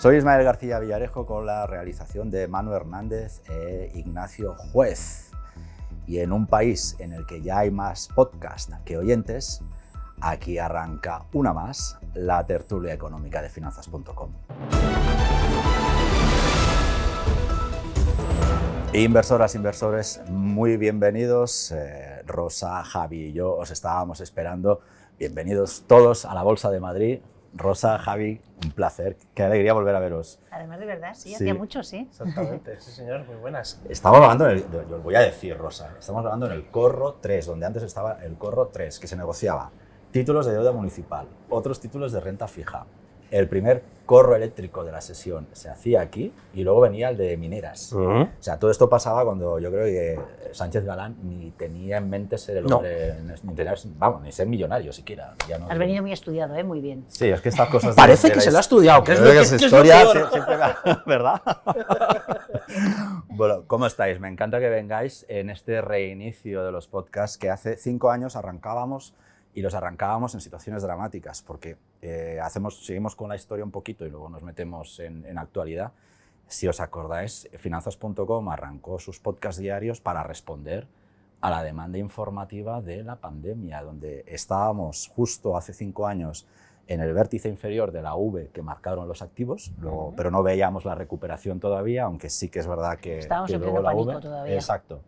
Soy Ismael García Villarejo con la realización de Manu Hernández e Ignacio Juez. Y en un país en el que ya hay más podcast que oyentes, aquí arranca una más, la tertulia económica de Finanzas.com. Inversoras, inversores, muy bienvenidos. Rosa, Javi y yo os estábamos esperando. Bienvenidos todos a la Bolsa de Madrid. Rosa, Javi, un placer. Qué alegría volver a veros. Además, de verdad, sí, hacía mucho, sí. Exactamente, sí señor, muy buenas. Estamos grabando, yo os voy a decir, Rosa, estamos grabando en el Corro 3, donde antes estaba el Corro 3, que se negociaba títulos de deuda municipal, otros títulos de renta fija. El primer corro eléctrico de la sesión se hacía aquí y luego venía el de mineras. O sea, todo esto pasaba cuando yo creo que Sánchez Galán ni tenía en mente ser el hombre, ni ser millonario siquiera. Ya no, has venido muy estudiado, muy bien. Sí, es que estas cosas... Parece que se lo ha estudiado, que es lo que es historia, siempre, ¿verdad? Bueno, ¿cómo estáis? Me encanta que vengáis en este reinicio de los podcasts que hace 5 años arrancábamos. Y los arrancábamos en situaciones dramáticas, porque seguimos con la historia un poquito y luego nos metemos en actualidad. Si os acordáis, Finanzas.com arrancó sus podcasts diarios para responder a la demanda informativa de la pandemia, donde estábamos justo hace 5 años en el vértice inferior de la V que marcaron los activos, pero no veíamos la recuperación todavía, aunque sí que es verdad que estábamos en luego pleno la pánico V, todavía. Exacto.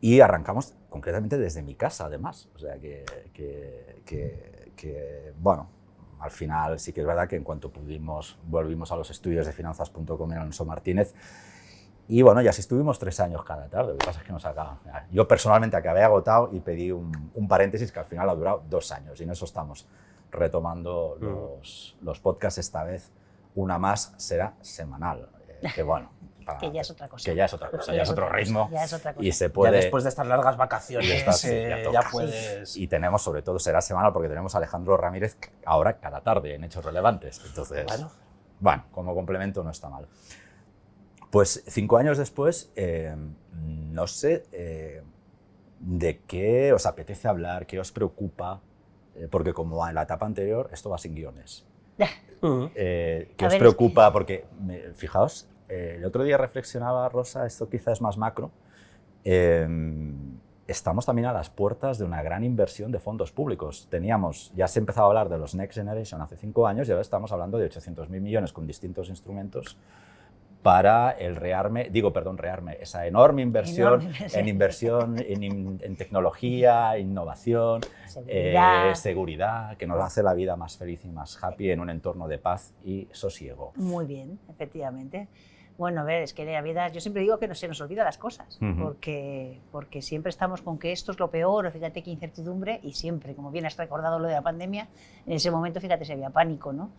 Y arrancamos concretamente desde mi casa, además. O sea que, bueno, al final sí que es verdad que en cuanto pudimos volvimos a los estudios de Finanzas.com en Alonso Martínez. Y bueno, y así estuvimos 3 años cada tarde. Lo que pasa es que nos acaba. Yo personalmente acabé agotado y pedí un paréntesis que al final ha durado 2 años. Y en eso estamos retomando los podcasts. Esta vez una más será semanal. Que bueno. Que ya es otra cosa. Que ya es otra cosa, ya es otro ritmo. Ya es otra cosa. Y se puede... Ya después de estas largas vacaciones, ya puedes... Y tenemos, sobre todo, será semanal porque tenemos a Alejandro Ramírez ahora cada tarde en Hechos Relevantes. Entonces, bueno, como complemento no está mal. Pues 5 años después, no sé de qué os apetece hablar, qué os preocupa, porque como en la etapa anterior, esto va sin guiones. ¿Qué os preocupa? Porque, fijaos, el otro día reflexionaba, Rosa, esto quizás es más macro, estamos también a las puertas de una gran inversión de fondos públicos. Ya se empezaba a hablar de los Next Generation hace 5 años y ahora estamos hablando de 800.000 millones con distintos instrumentos para el REARME, esa enorme inversión en tecnología, innovación, seguridad, que nos hace la vida más feliz y más happy en un entorno de paz y sosiego. Muy bien, efectivamente. Bueno, a ver, es que la vida, yo siempre digo que no se nos olvida las cosas, porque siempre estamos con que esto es lo peor, o fíjate qué incertidumbre, y siempre, como bien has recordado lo de la pandemia, en ese momento, fíjate, se había pánico, ¿no?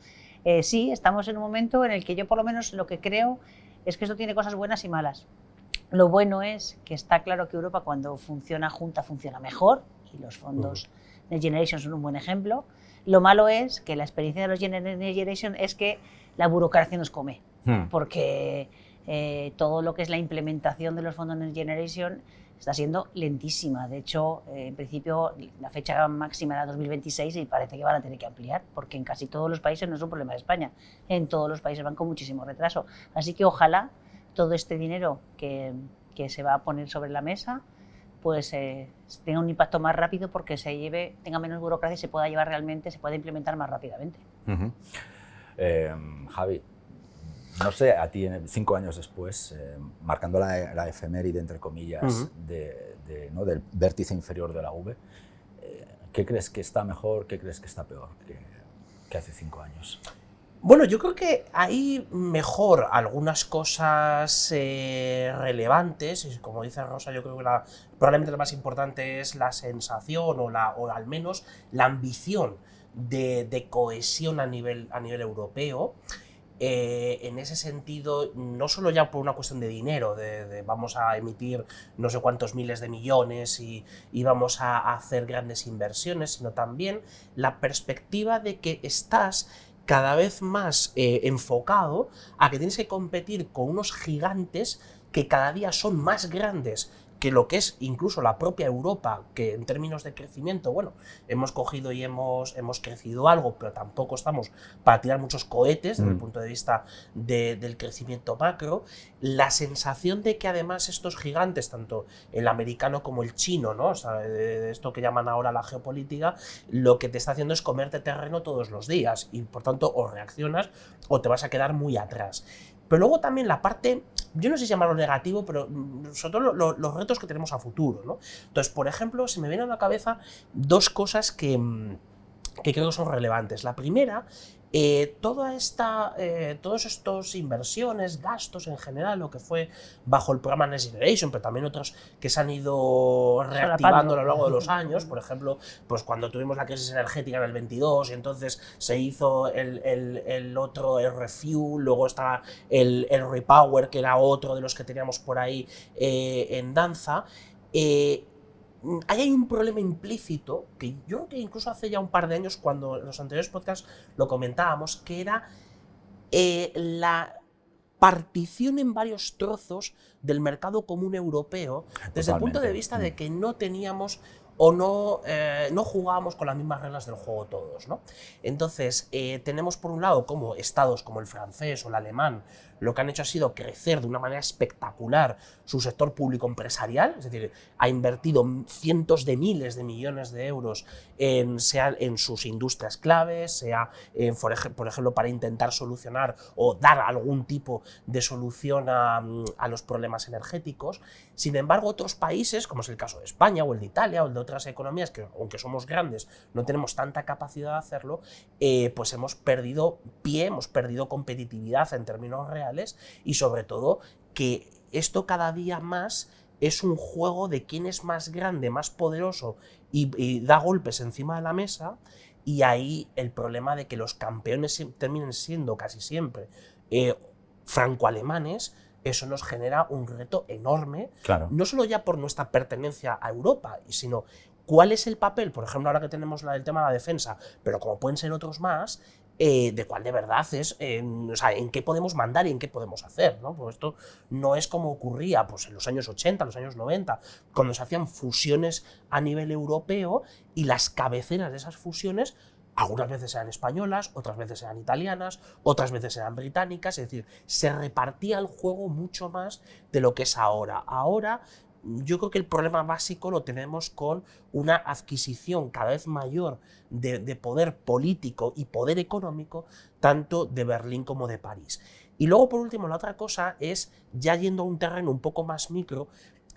Sí, estamos en un momento en el que yo por lo menos lo que creo es que esto tiene cosas buenas y malas. Lo bueno es que está claro que Europa cuando funciona junta funciona mejor, y los fondos Next Generation son un buen ejemplo. Lo malo es que la experiencia de los Next Generation es que la burocracia nos come, porque todo lo que es la implementación de los fondos Next Generation está siendo lentísima. De hecho, en principio, la fecha máxima era 2026 y parece que van a tener que ampliar, porque en casi todos los países, no es un problema de España, en todos los países van con muchísimo retraso. Así que ojalá todo este dinero que se va a poner sobre la mesa pues tenga un impacto más rápido porque tenga menos burocracia y se pueda implementar más rápidamente. Javi, no sé, a ti 5 años después, marcando la efeméride, entre comillas, del vértice inferior de la V, ¿qué crees que está mejor, qué crees que está peor que hace 5 años? Bueno, yo creo que hay mejor algunas cosas relevantes, y como dice Rosa, yo creo que probablemente lo más importante es la sensación o al menos la ambición de cohesión a nivel europeo. En ese sentido, no solo ya por una cuestión de dinero, de vamos a emitir no sé cuántos miles de millones y vamos a hacer grandes inversiones, sino también la perspectiva de que estás cada vez más enfocado a que tienes que competir con unos gigantes que cada día son más grandes que lo que es incluso la propia Europa, que en términos de crecimiento, bueno, hemos cogido y hemos crecido algo, pero tampoco estamos para tirar muchos cohetes desde el punto de vista del crecimiento macro, la sensación de que además estos gigantes, tanto el americano como el chino, ¿no? O sea, de esto que llaman ahora la geopolítica, lo que te está haciendo es comerte terreno todos los días y por tanto o reaccionas o te vas a quedar muy atrás. Pero luego también la parte, yo no sé si llamarlo negativo, pero sobre todo los retos que tenemos a futuro, ¿no? Entonces, por ejemplo, se me vienen a la cabeza dos cosas que creo que son relevantes. La primera, todos estos inversiones, gastos en general, lo que fue bajo el programa Next Generation, pero también otros que se han ido reactivando a lo largo de los años, por ejemplo, pues cuando tuvimos la crisis energética en el 22 y entonces se hizo el otro, el Refuel, luego está el Repower, que era otro de los que teníamos por ahí en danza. Ahí hay un problema implícito, que yo creo que incluso hace ya un par de años, cuando en los anteriores podcasts lo comentábamos, que era la partición en varios trozos del mercado común europeo, desde el punto de vista de que no teníamos o no jugábamos con las mismas reglas del juego todos, ¿no? Entonces, tenemos por un lado como estados como el francés o el alemán, lo que han hecho ha sido crecer de una manera espectacular su sector público empresarial, es decir, ha invertido cientos de miles de millones de euros sea en sus industrias claves, sea, por ejemplo, para intentar solucionar o dar algún tipo de solución a los problemas energéticos. Sin embargo, otros países, como es el caso de España o el de Italia o el de otras economías, que aunque somos grandes, no tenemos tanta capacidad de hacerlo, pues hemos perdido pie, hemos perdido competitividad en términos reales, y sobre todo que esto cada día más es un juego de quién es más grande, más poderoso y da golpes encima de la mesa, y ahí el problema de que los campeones terminen siendo casi siempre franco-alemanes. Eso nos genera un reto enorme, claro. No solo ya por nuestra pertenencia a Europa, sino cuál es el papel, por ejemplo, ahora que tenemos el tema de la defensa, pero como pueden ser otros más, de cuál de verdad es, o sea, en qué podemos mandar y en qué podemos hacer, ¿no? Pues esto no es como ocurría pues, en los años 80, los años 90, cuando se hacían fusiones a nivel europeo y las cabeceras de esas fusiones algunas veces eran españolas, otras veces eran italianas, otras veces eran británicas, es decir, se repartía el juego mucho más de lo que es ahora. Ahora, yo creo que el problema básico lo tenemos con una adquisición cada vez mayor de poder político y poder económico, tanto de Berlín como de París. Y luego, por último, la otra cosa es, ya yendo a un terreno un poco más micro,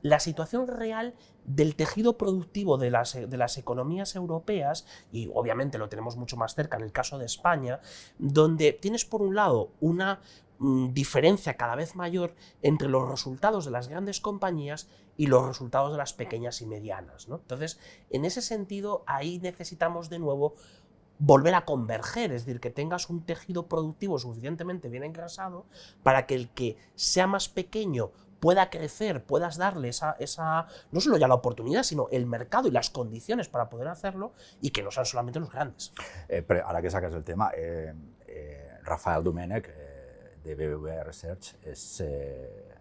la situación real del tejido productivo de las economías europeas, y obviamente lo tenemos mucho más cerca en el caso de España, donde tienes por un lado una diferencia cada vez mayor entre los resultados de las grandes compañías y los resultados de las pequeñas y medianas, ¿no? Entonces, en ese sentido, ahí necesitamos de nuevo volver a converger, es decir, que tengas un tejido productivo suficientemente bien engrasado para que el que sea más pequeño pueda crecer, puedas darle esa no solo ya la oportunidad, sino el mercado y las condiciones para poder hacerlo, y que no sean solamente los grandes. Pero ahora que sacas el tema, Rafael Domènech, de BBVA Research,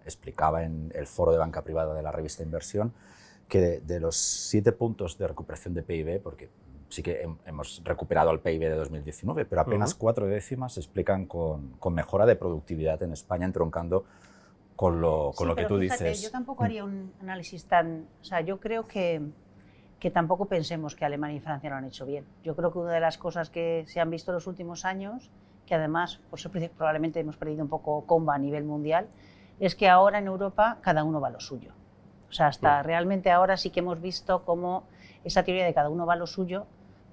explicaba en el foro de banca privada de la revista Inversión que de los 7 puntos de recuperación de PIB, porque sí que hemos recuperado el PIB de 2019, pero apenas 4 décimas se explican con mejora de productividad en España, entroncando con lo que tú fíjate, dices. Yo tampoco haría un análisis tan... O sea, yo creo que tampoco pensemos que Alemania y Francia lo han hecho bien. Yo creo que una de las cosas que se han visto en los últimos años, que además por eso probablemente hemos perdido un poco comba a nivel mundial, es que ahora en Europa cada uno va a lo suyo. O sea, hasta realmente ahora sí que hemos visto cómo esa teoría de cada uno va a lo suyo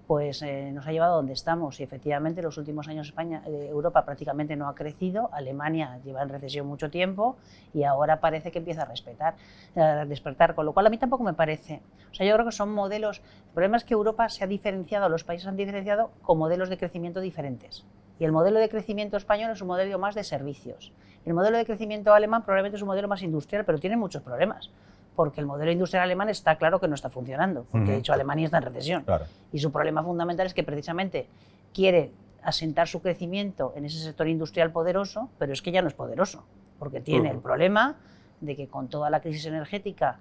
pues nos ha llevado a donde estamos, y efectivamente en los últimos años Europa prácticamente no ha crecido, Alemania lleva en recesión mucho tiempo y ahora parece que empieza a despertar, con lo cual a mí tampoco me parece. O sea, yo creo que son modelos, el problema es que Europa se ha diferenciado, los países han diferenciado con modelos de crecimiento diferentes, y el modelo de crecimiento español es un modelo más de servicios, el modelo de crecimiento alemán probablemente es un modelo más industrial, pero tiene muchos problemas, porque el modelo industrial alemán está claro que no está funcionando, porque de hecho Alemania está en recesión. Claro. Y su problema fundamental es que precisamente quiere asentar su crecimiento en ese sector industrial poderoso, pero es que ya no es poderoso, porque tiene el problema de que con toda la crisis energética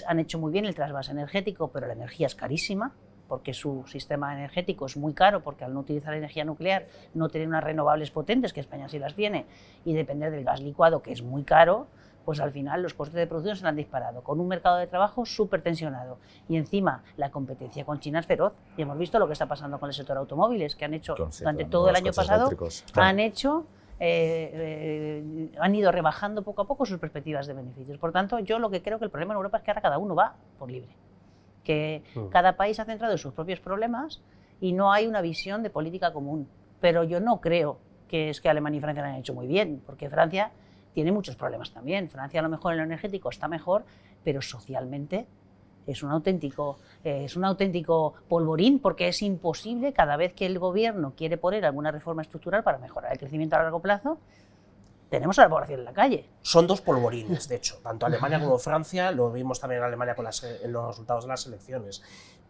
Han hecho muy bien el trasvase energético, pero la energía es carísima, porque su sistema energético es muy caro, porque al no utilizar energía nuclear, no tener unas renovables potentes, que España sí las tiene, y depender del gas licuado, que es muy caro, pues al final los costes de producción se han disparado, con un mercado de trabajo súper tensionado. Y encima la competencia con China es feroz. Y hemos visto lo que está pasando con el sector automóviles, que han hecho durante todo el año pasado, han ido rebajando poco a poco sus perspectivas de beneficios. Por tanto, yo lo que creo que el problema en Europa es que ahora cada uno va por libre. Que cada país ha centrado en sus propios problemas y no hay una visión de política común. Pero yo no creo que es que Alemania y Francia lo hayan hecho muy bien, porque Francia tiene muchos problemas también. Francia a lo mejor en lo energético está mejor, pero socialmente es un auténtico polvorín, porque es imposible cada vez que el gobierno quiere poner alguna reforma estructural para mejorar el crecimiento a largo plazo, tenemos a la población en la calle. Son dos polvorines, de hecho, tanto Alemania como Francia, lo vimos también en Alemania en los resultados de las elecciones.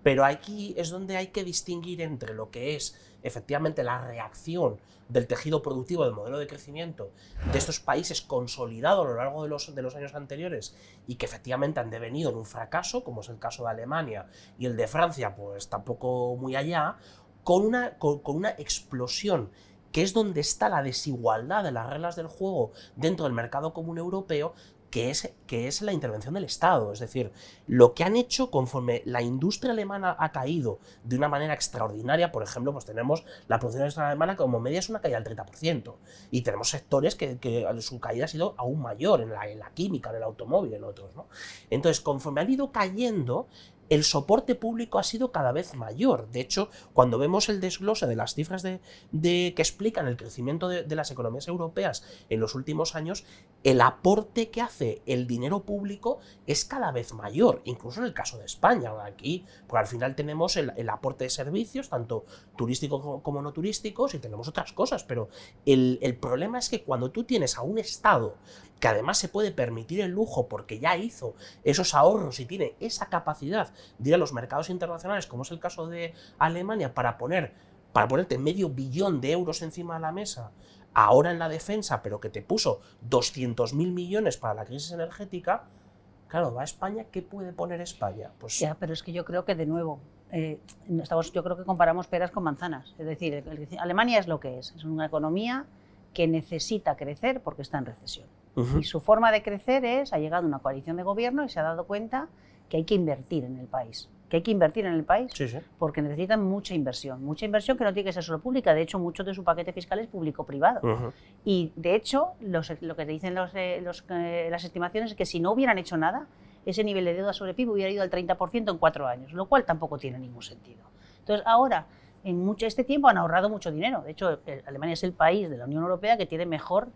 Pero aquí es donde hay que distinguir entre lo que es efectivamente la reacción del tejido productivo, del modelo de crecimiento de estos países consolidados a lo largo de los años anteriores y que efectivamente han devenido en un fracaso, como es el caso de Alemania, y el de Francia pues tampoco muy allá, con una explosión que es donde está la desigualdad de las reglas del juego dentro del mercado común europeo, que es la intervención del Estado. Es decir, lo que han hecho conforme la industria alemana ha caído de una manera extraordinaria. Por ejemplo, pues tenemos la producción industrial alemana como media es una caída del 30%, y tenemos sectores que su caída ha sido aún mayor, en la química, en el automóvil, en otros, ¿no? Entonces, conforme han ido cayendo, el soporte público ha sido cada vez mayor. De hecho, cuando vemos el desglose de las cifras que explican el crecimiento de las economías europeas en los últimos años, el aporte que hace el dinero público es cada vez mayor, incluso en el caso de España. Aquí, pues al final tenemos el aporte de servicios, tanto turísticos como no turísticos, y tenemos otras cosas, pero el problema es que cuando tú tienes a un Estado que además se puede permitir el lujo porque ya hizo esos ahorros y tiene esa capacidad de ir a los mercados internacionales, como es el caso de Alemania, para ponerte $500 millones encima de la mesa, ahora en la defensa, pero que te puso 200.000 millones para la crisis energética, claro, va a España, ¿qué puede poner España? Pues ya, pero es que yo creo que de nuevo, yo creo que comparamos peras con manzanas. Es decir, Alemania es lo que es una economía que necesita crecer porque está en recesión. Y su forma de crecer ha llegado a una coalición de gobierno y se ha dado cuenta que hay que invertir en el país. Sí. Porque necesitan mucha inversión que no tiene que ser solo pública. De hecho, mucho de su paquete fiscal es público-privado. Y de hecho, lo que dicen las estimaciones es que si no hubieran hecho nada, ese nivel de deuda sobre PIB hubiera ido al 30% en 4 años, lo cual tampoco tiene ningún sentido. Entonces, ahora, en este tiempo han ahorrado mucho dinero. De hecho, Alemania es el país de la Unión Europea que tiene mejor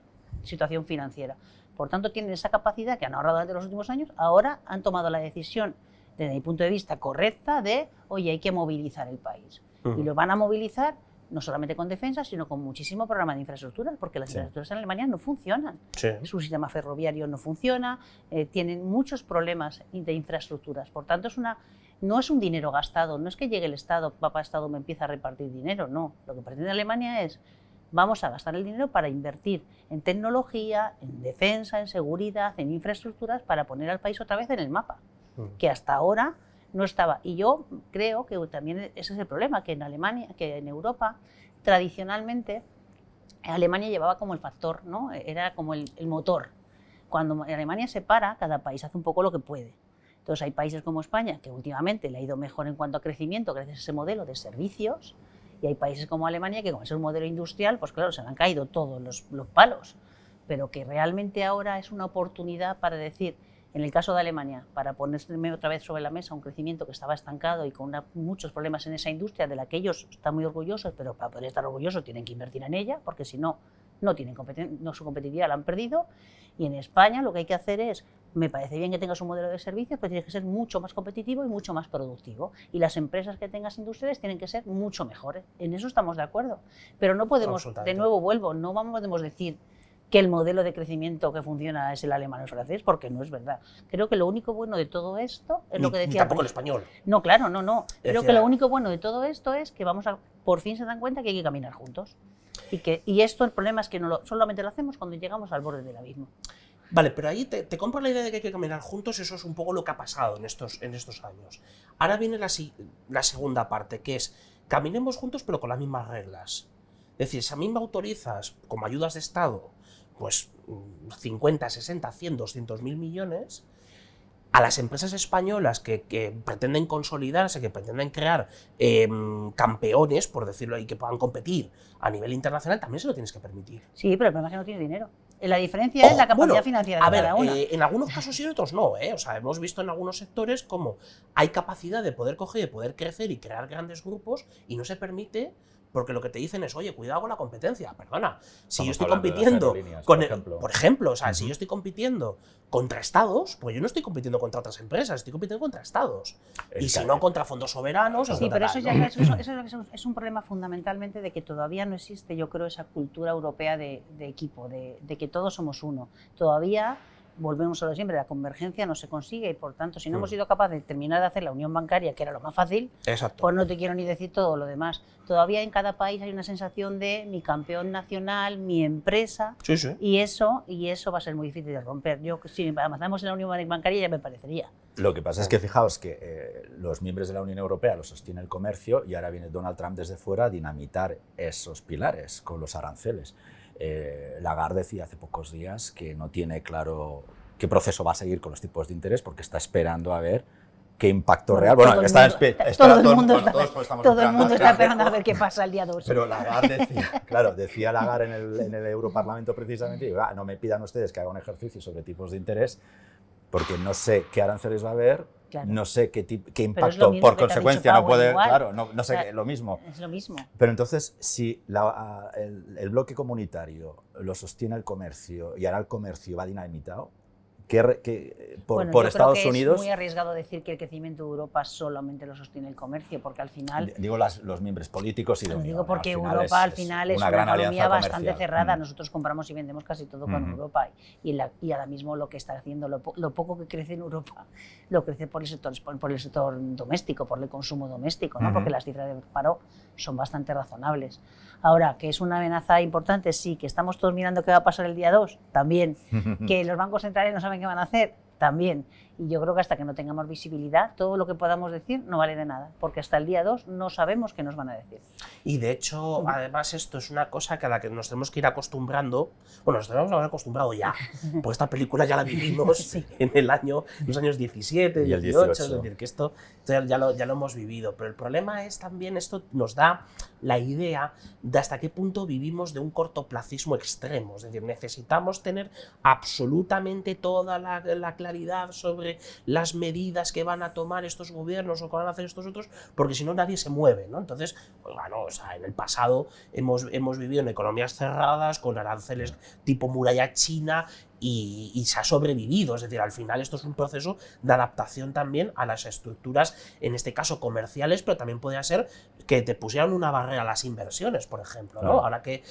situación financiera. Por tanto, tienen esa capacidad que han ahorrado durante los últimos años. Ahora han tomado la decisión, desde mi punto de vista, correcta de, oye, hay que movilizar el país. Y lo van a movilizar no solamente con defensa, sino con muchísimo programa de infraestructuras, porque las infraestructuras en Alemania no funcionan. Su sistema ferroviario no funciona, tienen muchos problemas de infraestructuras. Por tanto, no es un dinero gastado, no es que llegue el Estado, papá Estado me empieza a repartir dinero, no. Lo que pretende Alemania es, vamos a gastar el dinero para invertir en tecnología, en defensa, en seguridad, en infraestructuras, para poner al país otra vez en el mapa, que hasta ahora no estaba. Y yo creo que también ese es el problema, que en Alemania, que en Europa, tradicionalmente, Alemania llevaba como el factor, ¿no? Era como el motor. Cuando Alemania se para, cada país hace un poco lo que puede. Entonces hay países como España, que últimamente le ha ido mejor en cuanto a crecimiento gracias a ese modelo de servicios, y hay países como Alemania que con ese modelo industrial, pues claro, se le han caído todos los palos, pero que realmente ahora es una oportunidad para decir, en el caso de Alemania, para ponerse otra vez sobre la mesa un crecimiento que estaba estancado y con muchos problemas en esa industria de la que ellos están muy orgullosos, pero para poder estar orgullosos tienen que invertir en ella, porque si no, su competitividad la han perdido. Y en España lo que hay que hacer es, me parece bien que tengas un modelo de servicios, pero tienes que ser mucho más competitivo y mucho más productivo. Y las empresas que tengas industriales tienen que ser mucho mejores. En eso estamos de acuerdo. Pero no podemos, de nuevo vuelvo, no podemos decir que el modelo de crecimiento que funciona es el alemán o el francés, porque no es verdad. Creo que lo único bueno de todo esto es lo que decía... Tampoco el español. No, claro, no. Creo que lo único bueno de todo esto es que por fin se dan cuenta que hay que caminar juntos. Y esto, el problema es que solamente lo hacemos cuando llegamos al borde del abismo. Vale, pero ahí te compro la idea de que hay que caminar juntos, eso es un poco lo que ha pasado en estos años. Ahora viene la segunda parte, que es caminemos juntos pero con las mismas reglas. Es decir, si a mí me autorizas como ayudas de Estado, pues 50, 60, 100, 200 mil millones, a las empresas españolas que pretenden consolidarse, que pretenden crear campeones, por decirlo, y que puedan competir a nivel internacional, también se lo tienes que permitir. Sí, pero el problema es que no tienes dinero. La diferencia es la capacidad financiera de cada una. En algunos casos sí, en otros no. O sea, hemos visto en algunos sectores como hay capacidad de poder coger, de poder crecer y crear grandes grupos y no se permite porque lo que te dicen es, oye, cuidado con la competencia. Perdona, si yo estoy compitiendo por ejemplo, o sea, si yo estoy compitiendo contra estados, pues yo no estoy compitiendo contra otras empresas, estoy compitiendo contra estados. Y si no, contra fondos soberanos. Sí, pero eso ya es un problema fundamentalmente de que todavía no existe, yo creo, esa cultura europea de equipo, de que todos somos uno. Todavía volvemos a lo siempre, la convergencia no se consigue y por tanto si no hemos sido capaces de terminar de hacer la unión bancaria, que era lo más fácil, pues no te quiero ni decir todo lo demás. Todavía en cada país hay una sensación de mi campeón nacional, mi empresa, y eso va a ser muy difícil de romper. Yo, si avanzamos en la unión bancaria ya me parecería. Lo que pasa es que fijaos que los miembros de la Unión Europea los sostiene el comercio y ahora viene Donald Trump desde fuera a dinamitar esos pilares con los aranceles. Lagarde decía hace pocos días que no tiene claro qué proceso va a seguir con los tipos de interés porque está esperando a ver qué impacto real. Bueno, todo el mundo está esperando a ver qué pasa el día 2. Pero Lagarde decía Lagarde en el Europarlamento precisamente, y, no me pidan ustedes que haga un ejercicio sobre tipos de interés porque no sé qué aranceles va a haber. Claro. No sé qué impacto por consecuencia no puede. Claro, no sé, lo mismo. Es lo mismo. Pero entonces, si el bloque comunitario lo sostiene el comercio y ahora el comercio va dinamitado, por Estados Unidos. Es muy arriesgado decir que el crecimiento de Europa solamente lo sostiene el comercio, porque al final. Digo los miembros políticos y de Unión. Digo porque Europa al final es una economía bastante cerrada. Nosotros compramos y vendemos casi todo con Europa y ahora mismo lo que está haciendo, lo poco que crece en Europa, lo crece por el sector doméstico, por el consumo doméstico, ¿no? Porque las cifras de paro son bastante razonables. Ahora, que es una amenaza importante, sí, que estamos todos mirando qué va a pasar el día 2, también, que los bancos centrales no saben qué van a hacer, también. Y yo creo que hasta que no tengamos visibilidad, todo lo que podamos decir no vale de nada, porque hasta el día 2 no sabemos qué nos van a decir. Y de hecho, además, esto es una cosa a la que nos tenemos que ir acostumbrando. Bueno, nos tenemos que haber acostumbrado ya, porque esta película ya la vivimos en los años 17, 18, es decir, que esto ya lo hemos vivido. Pero el problema es también, esto nos da la idea de hasta qué punto vivimos de un cortoplacismo extremo. Es decir, necesitamos tener absolutamente toda la claridad sobre las medidas que van a tomar estos gobiernos o que van a hacer estos otros, porque si no nadie se mueve, ¿no? Entonces, pues bueno, o sea, en el pasado hemos vivido en economías cerradas, con aranceles tipo muralla china, y se ha sobrevivido. Es decir, al final esto es un proceso de adaptación también a las estructuras, en este caso comerciales, pero también podría ser que te pusieran una barrera a las inversiones, por ejemplo, ¿no? Ahora que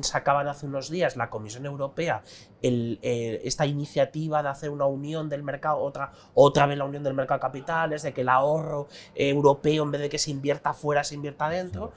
sacaban hace unos días la Comisión Europea esta iniciativa de hacer una unión del mercado, otra vez la unión del mercado de capitales, de que el ahorro europeo, en vez de que se invierta fuera, se invierta dentro.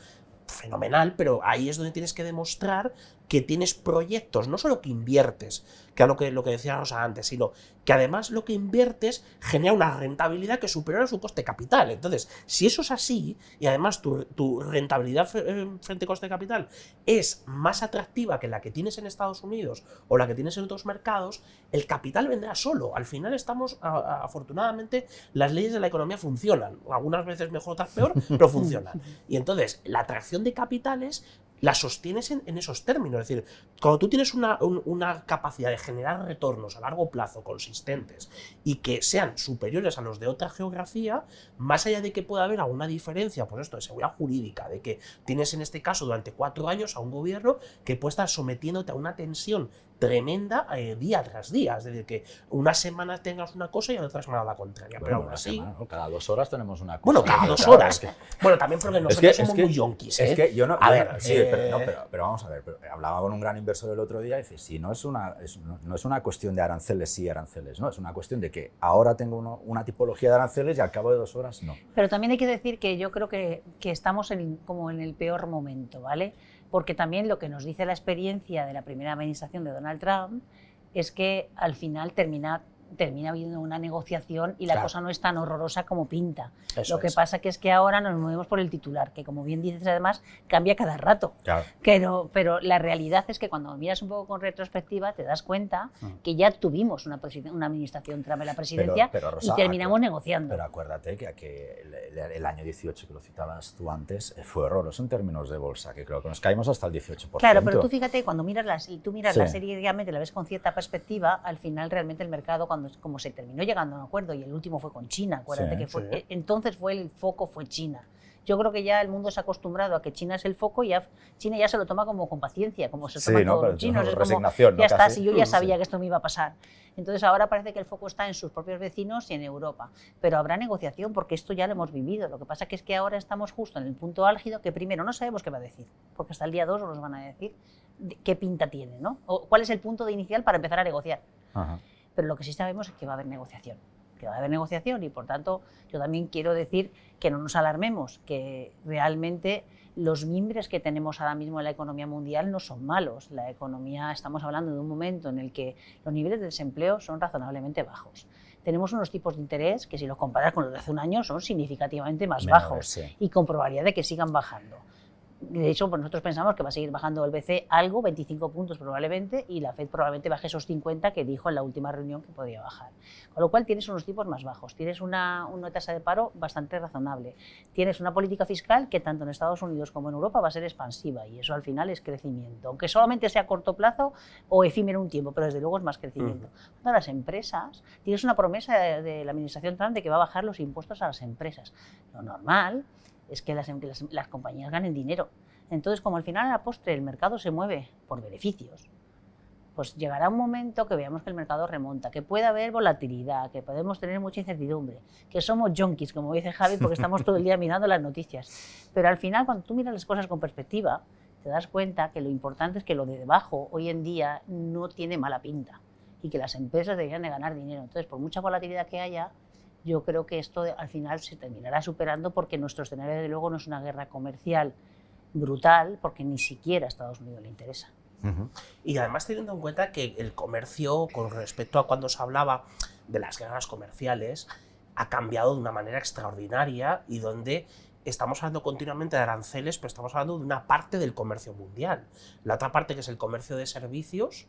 Fenomenal, pero ahí es donde tienes que demostrar que tienes proyectos, no solo que inviertes, que es lo que decía Rosa antes, sino que además lo que inviertes genera una rentabilidad que es superior a su coste de capital. Entonces, si eso es así, y además tu rentabilidad frente a coste de capital es más atractiva que la que tienes en Estados Unidos o la que tienes en otros mercados, el capital vendrá solo. Al final afortunadamente, las leyes de la economía funcionan, algunas veces mejor, otras peor, pero funcionan. Y entonces, la atracción de capitales la sostienes en esos términos. Es decir, cuando tú tienes una capacidad de generar retornos a largo plazo consistentes y que sean superiores a los de otra geografía, más allá de que pueda haber alguna diferencia, pues esto de seguridad jurídica, de que tienes en este caso durante 4 años a un gobierno que puede estar sometiéndote a una tensión tremenda día tras día, es decir, que una semana tengas una cosa y otra semana la contraria, bueno, pero aún así... Cada 2 horas tenemos una cosa. Bueno, cada 2 horas. Bueno, también porque nosotros somos muy yonkis, ¿eh? Es que yo no... A ver, sí, pero vamos a ver, hablaba con un gran inversor el otro día y dice, si no es una cuestión de aranceles sí, aranceles no, es una cuestión de que ahora tengo una tipología de aranceles y al cabo de 2 horas no. Pero también hay que decir que yo creo que estamos como en el peor momento, ¿vale? Porque también lo que nos dice la experiencia de la primera administración de Donald Trump es que al final termina habiendo una negociación y la cosa no es tan horrorosa como pinta. Lo que pasa es que ahora nos movemos por el titular, que como bien dices además, cambia cada rato. Pero la realidad es que cuando miras un poco con retrospectiva te das cuenta que ya tuvimos una administración Trump en la presidencia Rosa, y terminamos negociando. Pero acuérdate que el año 18, que lo citabas tú antes, fue horroroso en términos de bolsa, que creo que nos caímos hasta el 18%. Claro, pero tú fíjate, cuando miras la serie realmente la ves con cierta perspectiva, al final realmente el mercado, como se terminó llegando a un acuerdo, y el último fue con China, acuérdate que fue, entonces el foco fue China. Yo creo que ya el mundo se ha acostumbrado a que China es el foco y China ya se lo toma como con paciencia, como se toma todos los chinos. Es resignación, como, ya está, si yo ya sabía que esto me iba a pasar. Entonces ahora parece que el foco está en sus propios vecinos y en Europa. Pero habrá negociación porque esto ya lo hemos vivido. Lo que pasa es que ahora estamos justo en el punto álgido que primero no sabemos qué va a decir, porque hasta el día 2 nos van a decir qué pinta tiene, ¿no? O cuál es el punto de inicial para empezar a negociar. Pero lo que sí sabemos es que va a haber negociación. Y por tanto yo también quiero decir que no nos alarmemos, que realmente los mimbres que tenemos ahora mismo en la economía mundial no son malos. La economía, estamos hablando de un momento en el que los niveles de desempleo son razonablemente bajos. Tenemos unos tipos de interés que si los comparas con los de hace un año son significativamente más bajos y con probabilidad de que sigan bajando. De hecho, pues nosotros pensamos que va a seguir bajando el BCE algo, 25 puntos probablemente, y la Fed probablemente baje esos 50 que dijo en la última reunión que podía bajar. Con lo cual tienes unos tipos más bajos, tienes una tasa de paro bastante razonable, tienes una política fiscal que tanto en Estados Unidos como en Europa va a ser expansiva, y eso al final es crecimiento, aunque solamente sea a corto plazo o efímero un tiempo, pero desde luego es más crecimiento. Para las empresas, tienes una promesa de la administración Trump de que va a bajar los impuestos a las empresas. Lo normal es que las compañías ganen dinero. Entonces, como al final a la postre el mercado se mueve por beneficios, pues llegará un momento que veamos que el mercado remonta, que puede haber volatilidad, que podemos tener mucha incertidumbre, que somos junkies, como dice Javi, porque estamos todo el día mirando las noticias. Pero al final, cuando tú miras las cosas con perspectiva, te das cuenta que lo importante es que lo de debajo hoy en día no tiene mala pinta y que las empresas deberían de ganar dinero. Entonces, por mucha volatilidad que haya, yo creo que esto al final se terminará superando, porque nuestro escenario, desde luego, no es una guerra comercial brutal, porque ni siquiera a Estados Unidos le interesa. Y además teniendo en cuenta que el comercio, con respecto a cuando se hablaba de las guerras comerciales, ha cambiado de una manera extraordinaria, y donde estamos hablando continuamente de aranceles, pero estamos hablando de una parte del comercio mundial. La otra parte, que es el comercio de servicios,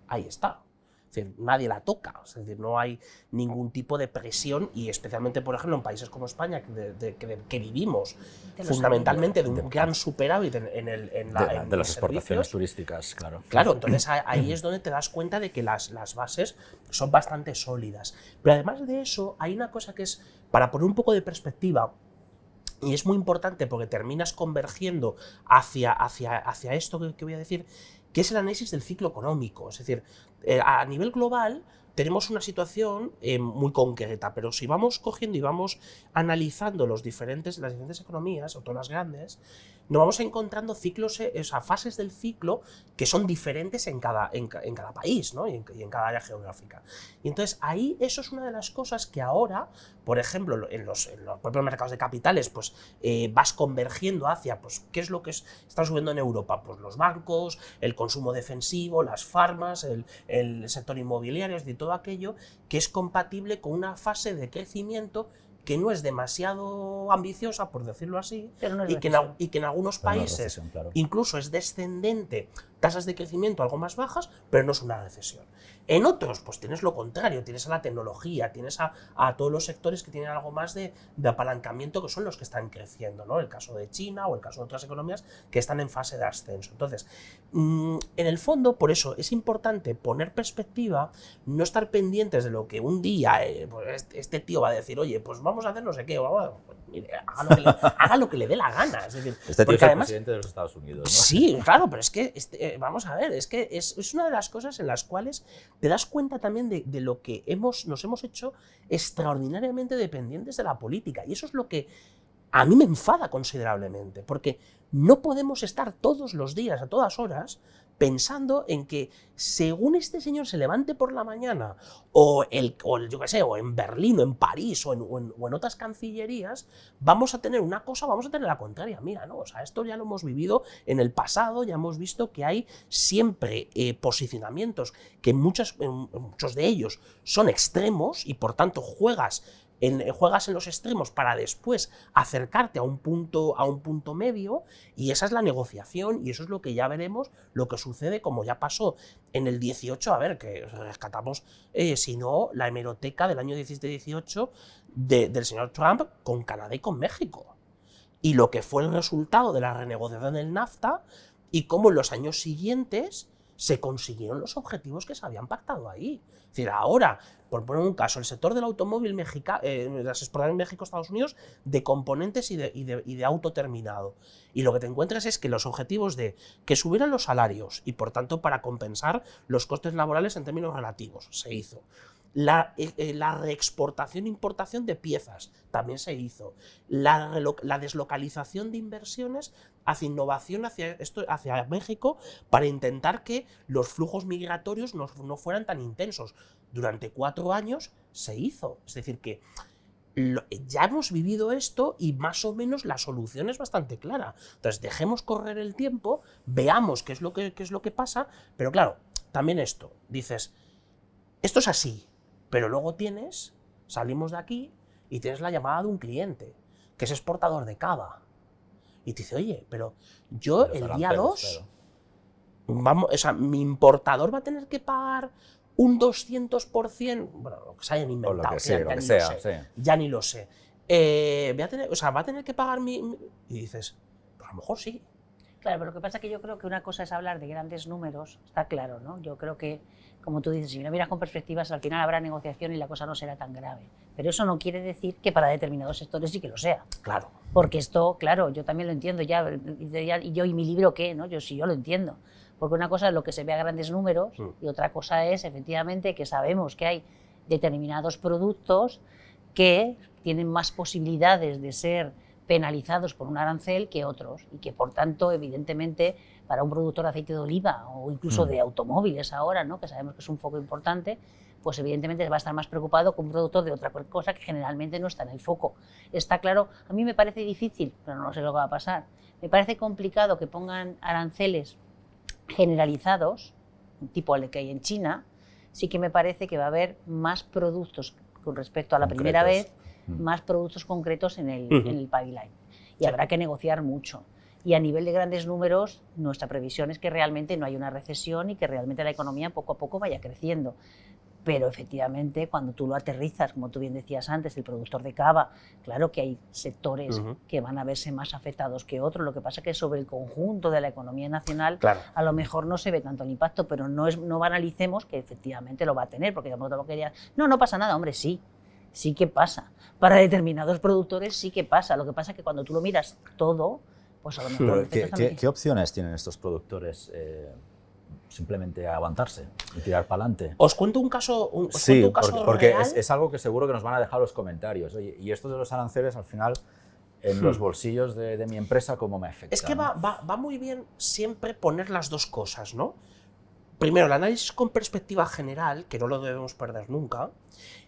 ahí está. Es decir, nadie la toca, es decir, no hay ningún tipo de presión, y especialmente, por ejemplo, en países como España, que vivimos fundamentalmente de un gran superávit en las exportaciones turísticas, claro. Claro, entonces ahí es donde te das cuenta de que las bases son bastante sólidas. Pero además de eso, hay una cosa que es, para poner un poco de perspectiva, y es muy importante porque terminas convergiendo hacia esto que voy a decir, que es el análisis del ciclo económico. Es decir, a nivel global tenemos una situación muy concreta, pero si vamos cogiendo y vamos analizando las diferentes economías, o todas las grandes, nos vamos encontrando ciclos, fases del ciclo que son diferentes en cada país, ¿no? y en cada área geográfica. Y entonces ahí eso es una de las cosas que ahora, por ejemplo, en los propios mercados de capitales, pues vas convergiendo hacia, pues, ¿qué es lo que está subiendo en Europa? Pues los bancos, el consumo defensivo, las farmas, el sector inmobiliario, es decir, todo aquello que es compatible con una fase de crecimiento que no es demasiado ambiciosa, por decirlo así, y que en algunos países incluso es descendente, tasas de crecimiento algo más bajas, pero no es una recesión. En otros, pues tienes lo contrario, tienes a la tecnología, tienes a todos los sectores que tienen algo más de apalancamiento, que son los que están creciendo, ¿no? El caso de China o el caso de otras economías que están en fase de ascenso. Entonces, en el fondo, por eso es importante poner perspectiva, no estar pendientes de lo que un día pues este tío va a decir, oye, pues vamos a hacer no sé qué, haga lo que le dé la gana. Es decir, este tío es el presidente de los Estados Unidos, ¿no? Sí, claro, pero es que, vamos a ver, es que es una de las cosas en las cuales te das cuenta también de lo que nos hemos hecho extraordinariamente dependientes de la política. Y eso es lo que a mí me enfada considerablemente, porque no podemos estar todos los días, a todas horas, pensando en que según este señor se levante por la mañana, o yo qué sé, o en Berlín, o en París, o en otras cancillerías, vamos a tener una cosa, vamos a tener la contraria. Mira, ¿no? O sea, esto ya lo hemos vivido en el pasado, ya hemos visto que hay siempre posicionamientos que muchos de ellos son extremos y por tanto juegas en los extremos para después acercarte a un punto medio, y esa es la negociación, y eso es lo que ya veremos, lo que sucede, como ya pasó en el 18, a ver, que rescatamos, si no, la hemeroteca del año 17-18 del señor Trump con Canadá y con México, y lo que fue el resultado de la renegociación del NAFTA, y cómo en los años siguientes se consiguieron los objetivos que se habían pactado ahí. Es decir, ahora, por poner un caso, el sector del automóvil mexicano, las exportaciones en México, Estados Unidos, de componentes y de auto terminado. Y lo que te encuentras es que los objetivos de que subieran los salarios y, por tanto, para compensar los costes laborales en términos relativos, se hizo. La reexportación e importación de piezas también se hizo. La deslocalización de inversiones hacia innovación hacia México para intentar que los flujos migratorios no fueran tan intensos. Durante 4 años se hizo. Es decir, que ya hemos vivido esto y más o menos la solución es bastante clara. Entonces, dejemos correr el tiempo, veamos qué es lo que pasa, pero claro, también esto, dices, esto es así. Pero luego salimos de aquí y tienes la llamada de un cliente, que es exportador de cava. Y te dice, oye, pero yo el día 2, vamos, o sea, mi importador va a tener que pagar un 200%, bueno, lo que se hayan inventado, o lo que sea, ya ni lo sé. Va a tener que pagar mi... Y dices, pues a lo mejor sí. Claro, pero lo que pasa es que yo creo que una cosa es hablar de grandes números, está claro, ¿no? Yo creo que, como tú dices, si lo miras con perspectivas, al final habrá negociación y la cosa no será tan grave. Pero eso no quiere decir que para determinados sectores sí que lo sea. Claro. Porque esto, claro, yo también lo entiendo y yo y mi libro qué, ¿no? Yo lo entiendo. Porque una cosa es lo que se ve a grandes números y otra cosa es, efectivamente, que sabemos que hay determinados productos que tienen más posibilidades de ser penalizados por un arancel que otros y que, por tanto, evidentemente, para un productor de aceite de oliva o incluso de automóviles ahora, ¿no? Que sabemos que es un foco importante, pues evidentemente va a estar más preocupado con un productor de otra cosa que generalmente no está en el foco. Está claro, a mí me parece difícil, pero no sé lo que va a pasar. Me parece complicado que pongan aranceles generalizados, tipo el que hay en China. Sí que me parece que va a haber más productos con respecto a la primera vez, más productos concretos en el pipeline. Y habrá que negociar mucho. Y a nivel de grandes números, nuestra previsión es que realmente no haya una recesión y que realmente la economía poco a poco vaya creciendo. Pero efectivamente, cuando tú lo aterrizas, como tú bien decías antes, el productor de cava, claro que hay sectores que van a verse más afectados que otros. Lo que pasa es que sobre el conjunto de la economía nacional, a lo mejor no se ve tanto el impacto, pero no banalicemos que efectivamente lo va a tener, porque tampoco quería... No pasa nada, hombre, sí que pasa. Para determinados productores sí que pasa. Lo que pasa es que cuando tú lo miras todo, pues a lo mejor... ¿Qué opciones tienen estos productores? Simplemente aguantarse y tirar para adelante. Os cuento un caso, porque real. Es algo que seguro que nos van a dejar los comentarios. Oye, y esto de los aranceles, al final, en los bolsillos de mi empresa, ¿cómo me afecta? Es que va muy bien siempre poner las dos cosas, ¿no? Primero, el análisis con perspectiva general, que no lo debemos perder nunca,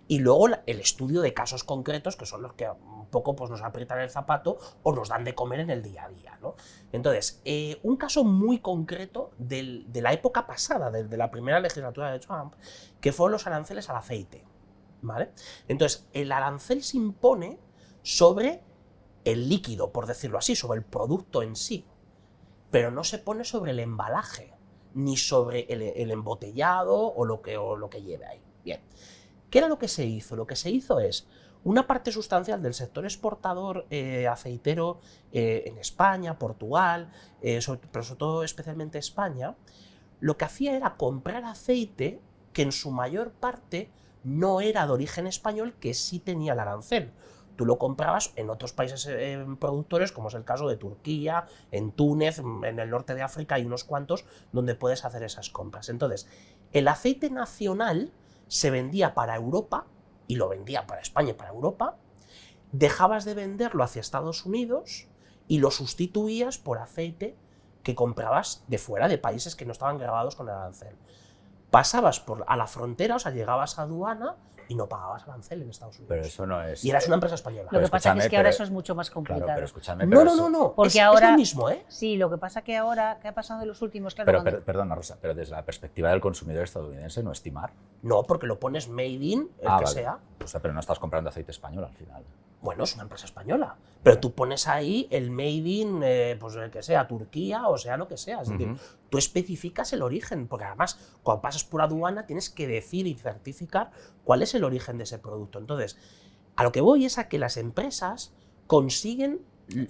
y luego el estudio de casos concretos, que son los que un poco pues, nos aprietan el zapato o nos dan de comer en el día a día, ¿no? Entonces, un caso muy concreto de la época pasada, de la primera legislatura de Trump, que fueron los aranceles al aceite, ¿vale? Entonces, el arancel se impone sobre el líquido, por decirlo así, sobre el producto en sí, pero no se pone sobre el embalaje, ni sobre el embotellado o lo que lleve ahí. Bien. ¿Qué era lo que se hizo? Lo que se hizo es una parte sustancial del sector exportador aceitero en España, Portugal, pero sobre todo especialmente España, lo que hacía era comprar aceite que en su mayor parte no era de origen español, que sí tenía el arancel. Tú lo comprabas en otros países productores, como es el caso de Turquía, en Túnez, en el norte de África, hay unos cuantos donde puedes hacer esas compras. Entonces, el aceite nacional se vendía para Europa, y lo vendía para España y para Europa, dejabas de venderlo hacia Estados Unidos y lo sustituías por aceite que comprabas de fuera, de países que no estaban grabados con el arancel. Pasabas a la frontera, o sea, llegabas a aduana y no pagabas arancel en Estados Unidos. Pero eso no es... Y eras una empresa española. Lo que pasa es que ahora eso es mucho más complicado. Claro, pero escúchame, No. Porque es ahora, lo mismo, ¿eh? Sí, lo que pasa que ahora, ¿qué ha pasado en los últimos? Claro, Perdona, Rosa, pero desde la perspectiva del consumidor estadounidense, ¿no estimar? No, porque lo pones made in, el que vale. sea. O sea, pero no estás comprando aceite español al final. Bueno, es una empresa española, pero tú pones ahí el made in, pues el que sea, Turquía, o sea, lo que sea. Es decir, tú especificas el origen, porque además, cuando pasas por aduana, tienes que decir y certificar cuál es el origen de ese producto. Entonces, a lo que voy es a que las empresas consiguen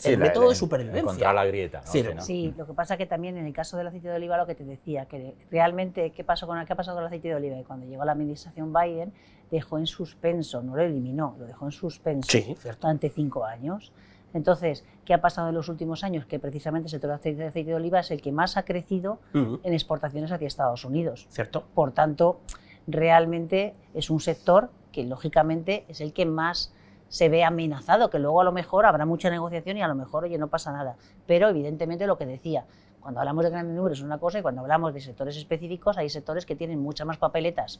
el método de supervivencia. Encontrar la grieta, ¿no? Sí, lo que pasa que también en el caso del aceite de oliva, lo que te decía, que realmente, ¿qué ha pasado con el aceite de oliva? Y cuando llegó la administración Biden, dejó en suspenso, no lo eliminó, lo dejó en suspenso durante 5 años. Entonces, ¿qué ha pasado en los últimos años? Que precisamente el sector de aceite de oliva es el que más ha crecido en exportaciones hacia Estados Unidos. Cierto. Por tanto, realmente es un sector que lógicamente es el que más se ve amenazado, que luego a lo mejor habrá mucha negociación y a lo mejor, oye, no pasa nada. Pero evidentemente lo que decía, cuando hablamos de grandes números es una cosa y cuando hablamos de sectores específicos hay sectores que tienen muchas más papeletas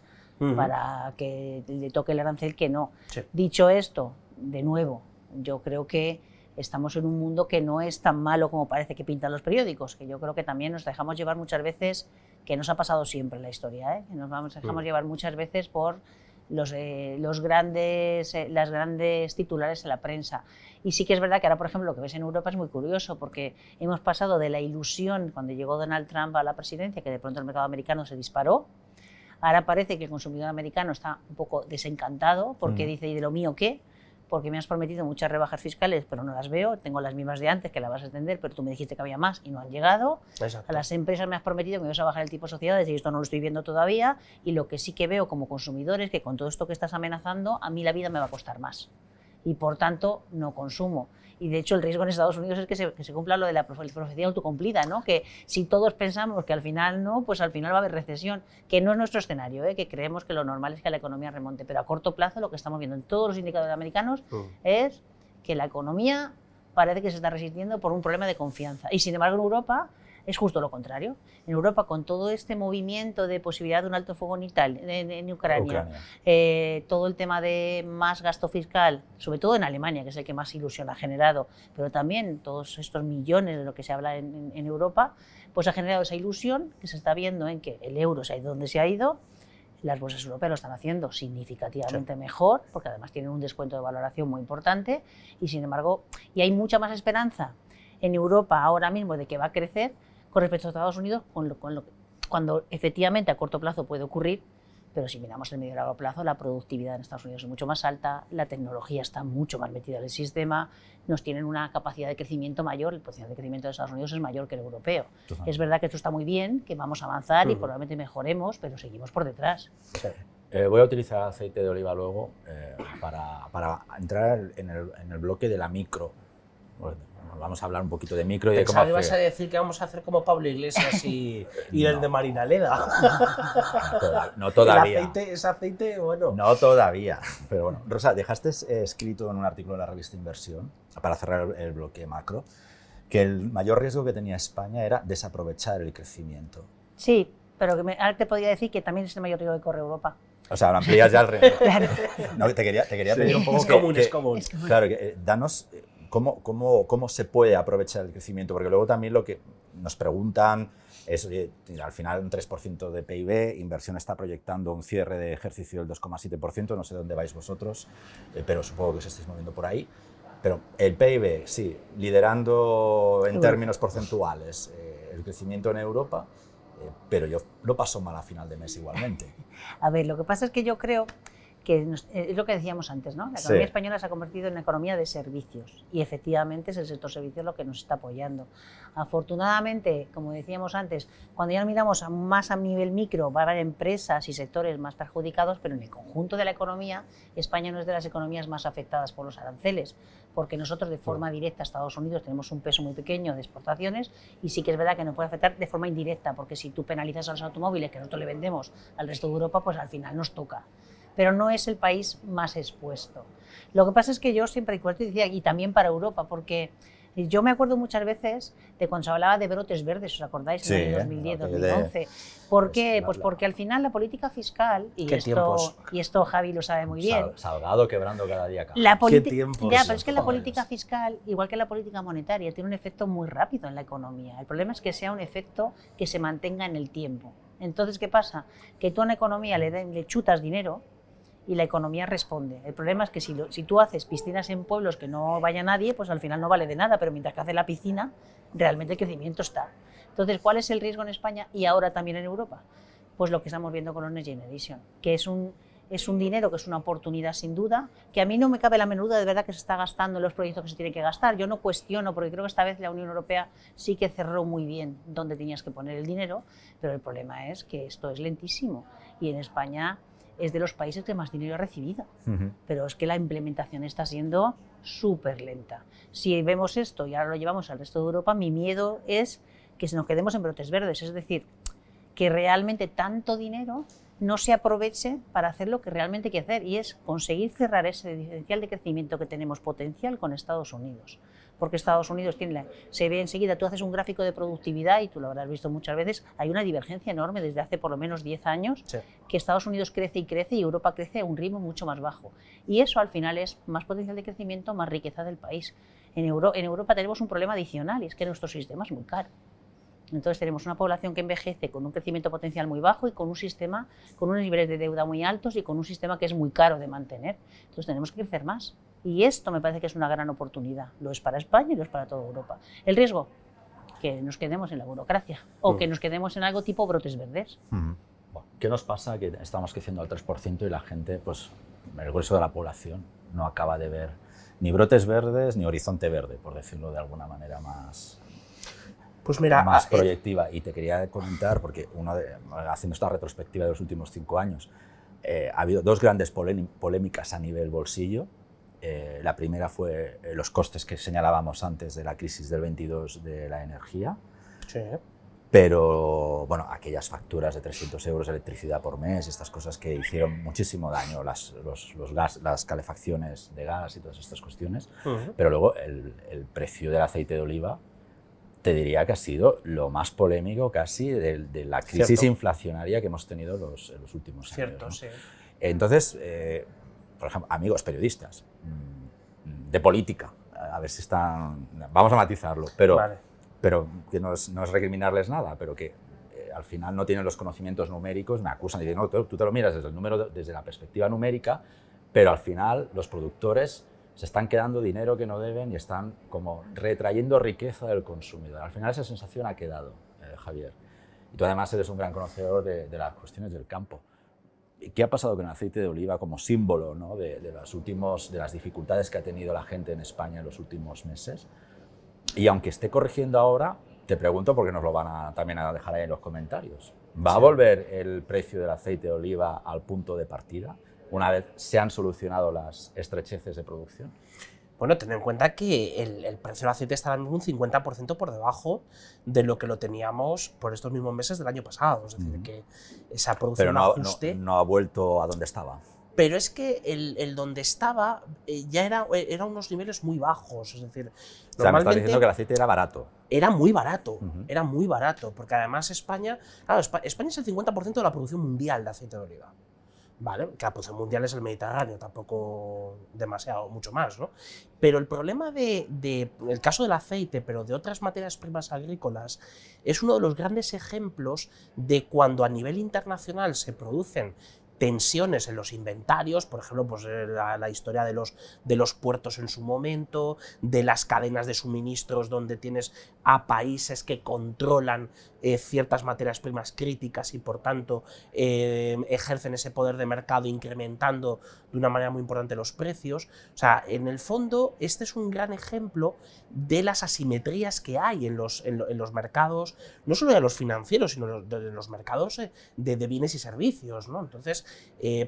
para que le toque el arancel que no. Sí. Dicho esto, de nuevo, yo creo que estamos en un mundo que no es tan malo como parece que pintan los periódicos, que yo creo que también nos dejamos llevar muchas veces, que nos ha pasado siempre en la historia, que nos dejamos llevar muchas veces por las grandes titulares en la prensa. Y sí que es verdad que ahora, por ejemplo, lo que ves en Europa es muy curioso, porque hemos pasado de la ilusión cuando llegó Donald Trump a la presidencia, que de pronto el mercado americano se disparó. Ahora parece que el consumidor americano está un poco desencantado porque dice, ¿y de lo mío qué? Porque me has prometido muchas rebajas fiscales, pero no las veo, tengo las mismas de antes, que las vas a extender, pero tú me dijiste que había más y no han llegado. Exacto. A las empresas me has prometido que me ibas a bajar el tipo de sociedades y esto no lo estoy viendo todavía, y lo que sí que veo como consumidor es que con todo esto que estás amenazando, a mí la vida me va a costar más. Y por tanto, no consumo. Y de hecho, el riesgo en Estados Unidos es que se cumpla lo de la profecía autocumplida, ¿no? Que si todos pensamos que al final no, pues al final va a haber recesión, que no es nuestro escenario, que creemos que lo normal es que la economía remonte, pero a corto plazo lo que estamos viendo en todos los indicadores americanos es que la economía parece que se está resistiendo por un problema de confianza. Y sin embargo, en Europa es justo lo contrario. En Europa, con todo este movimiento de posibilidad de un alto fuego en Ucrania. Todo el tema de más gasto fiscal, sobre todo en Alemania, que es el que más ilusión ha generado, pero también todos estos millones de lo que se habla en Europa, pues ha generado esa ilusión que se está viendo en que el euro se ha ido donde se ha ido. Las bolsas europeas lo están haciendo significativamente mejor, porque además tienen un descuento de valoración muy importante, y sin embargo, y hay mucha más esperanza en Europa ahora mismo de que va a crecer con respecto a Estados Unidos, cuando efectivamente a corto plazo puede ocurrir, pero si miramos el medio y largo plazo, la productividad en Estados Unidos es mucho más alta, la tecnología está mucho más metida en el sistema, nos tienen una capacidad de crecimiento mayor, el potencial de crecimiento de Estados Unidos es mayor que el europeo. Es verdad que esto está muy bien, que vamos a avanzar y probablemente mejoremos, pero seguimos por detrás. Sí. Voy a utilizar aceite de oliva luego para entrar en el bloque de la micro. Vamos a hablar un poquito de micro y de cómo hacer. Vas a decir que vamos a hacer como Pablo Iglesias y el de Marinaleda. No todavía. Ese aceite, bueno. No todavía. Pero bueno, Rosa, dejaste escrito en un artículo de la revista Inversión, para cerrar el bloque macro, que el mayor riesgo que tenía España era desaprovechar el crecimiento. Sí, pero ahora te podría decir que también es el mayor riesgo que corre Europa. O sea, lo amplías ya al riesgo. Claro. No, te quería pedir un poco Es común. Claro, danos cómo se puede aprovechar el crecimiento, porque luego también lo que nos preguntan es, oye, al final un 3% de PIB, Inversión está proyectando un cierre de ejercicio del 2,7%, no sé dónde vais vosotros, pero supongo que os estáis moviendo por ahí. Pero el PIB, sí, liderando en términos porcentuales el crecimiento en Europa, pero yo lo paso mal a final de mes igualmente. A ver, lo que pasa es que yo creo que es lo que decíamos antes, ¿no? La economía española se ha convertido en una economía de servicios y efectivamente es el sector servicios lo que nos está apoyando. Afortunadamente, como decíamos antes, cuando ya miramos más a nivel micro, va a haber empresas y sectores más perjudicados, pero en el conjunto de la economía, España no es de las economías más afectadas por los aranceles, porque nosotros de forma directa a Estados Unidos tenemos un peso muy pequeño de exportaciones y sí que es verdad que nos puede afectar de forma indirecta, porque si tú penalizas a los automóviles que nosotros le vendemos al resto de Europa, pues al final nos toca. Pero no es el país más expuesto. Lo que pasa es que yo siempre decía, y también para Europa, porque Y yo me acuerdo muchas veces de cuando se hablaba de brotes verdes, ¿os acordáis? Sí, En el 2010, 2011. ¿Por qué? Pues porque al final la política fiscal, y esto Javi lo sabe muy bien. Salgado quebrando cada día. ¿Qué tiempos? Ya, pero es que la política fiscal, igual que la política monetaria, tiene un efecto muy rápido en la economía. El problema es que sea un efecto que se mantenga en el tiempo. Entonces, ¿qué pasa? Que tú a una economía le chutas dinero y la economía responde. El problema es que si tú haces piscinas en pueblos que no vaya nadie, pues al final no vale de nada, pero mientras que hace la piscina, realmente el crecimiento está. Entonces, ¿cuál es el riesgo en España y ahora también en Europa? Pues lo que estamos viendo con los Next Generation, que es un dinero que es una oportunidad sin duda, que a mí no me cabe la menor duda de verdad que se está gastando en los proyectos que se tienen que gastar. Yo no cuestiono, porque creo que esta vez la Unión Europea sí que cerró muy bien dónde tenías que poner el dinero, pero el problema es que esto es lentísimo y en España es de los países que más dinero ha recibido, pero es que la implementación está siendo súper lenta. Si vemos esto y ahora lo llevamos al resto de Europa, mi miedo es que nos quedemos en brotes verdes, es decir, que realmente tanto dinero no se aproveche para hacer lo que realmente hay que hacer, y es conseguir cerrar ese diferencial de crecimiento que tenemos potencial con Estados Unidos. Porque Estados Unidos se ve enseguida, tú haces un gráfico de productividad y tú lo habrás visto muchas veces, hay una divergencia enorme desde hace por lo menos 10 años, sí, que Estados Unidos crece y crece y Europa crece a un ritmo mucho más bajo. Y eso al final es más potencial de crecimiento, más riqueza del país. En Europa tenemos un problema adicional, y es que nuestro sistema es muy caro. Entonces tenemos una población que envejece con un crecimiento potencial muy bajo y con un sistema con unos niveles de deuda muy altos y con un sistema que es muy caro de mantener. Entonces tenemos que crecer más. Y esto me parece que es una gran oportunidad. Lo es para España y lo es para toda Europa. El riesgo, que nos quedemos en la burocracia o que nos quedemos en algo tipo brotes verdes. Bueno, ¿qué nos pasa? Que estamos creciendo al 3% y la gente, pues el grueso de la población, no acaba de ver ni brotes verdes ni horizonte verde, por decirlo de alguna manera más... Pues mira, más proyectiva. Y te quería comentar, porque haciendo esta retrospectiva de los últimos 5 años, ha habido 2 grandes polémicas a nivel bolsillo. La primera fue los costes que señalábamos antes de la crisis del 22 de la energía. Sí. Pero, bueno, aquellas facturas de 300 euros de electricidad por mes, estas cosas que hicieron muchísimo daño, las calefacciones de gas y todas estas cuestiones. Pero luego el precio del aceite de oliva, te diría que ha sido lo más polémico casi de la crisis inflacionaria que hemos tenido en los últimos años, ¿no? Sí. Entonces, por ejemplo, amigos periodistas, de política, a ver si están... Vamos a matizarlo, pero que no es recriminarles nada, pero que al final no tienen los conocimientos numéricos, me acusan y dicen, no, tú te lo miras desde la perspectiva numérica, pero al final los productores se están quedando dinero que no deben y están como retrayendo riqueza del consumidor. Al final esa sensación ha quedado, Javier. Y tú además eres un gran conocedor de las cuestiones del campo. ¿Qué ha pasado con el aceite de oliva como símbolo, ¿no? de las dificultades que ha tenido la gente en España en los últimos meses? Y aunque esté corrigiendo ahora, te pregunto porque nos lo van también a dejar ahí en los comentarios. ¿Va a volver el precio del aceite de oliva al punto de partida una vez se han solucionado las estrecheces de producción? Bueno, ten en cuenta que el precio del aceite está ahora mismo un 50% por debajo de lo que lo teníamos por estos mismos meses del año pasado. Es decir, que esa producción no ha vuelto a donde estaba. Pero es que el donde estaba ya era unos niveles muy bajos. Es decir, o sea, me estás diciendo que el aceite era barato. Era muy barato, era muy barato, porque además España es el 50% de la producción mundial de aceite de oliva. Vale, que la producción mundial es el Mediterráneo, tampoco demasiado, mucho más, ¿no? Pero el problema el caso del aceite, pero de otras materias primas agrícolas, es uno de los grandes ejemplos de cuando a nivel internacional se producen tensiones en los inventarios, por ejemplo, pues la historia de los puertos en su momento, de las cadenas de suministros donde tienes a países que controlan ciertas materias primas críticas y por tanto ejercen ese poder de mercado incrementando de una manera muy importante los precios. O sea, en el fondo este es un gran ejemplo de las asimetrías que hay en los mercados, no solo de los financieros, sino de los mercados de bienes y servicios, ¿no? Entonces,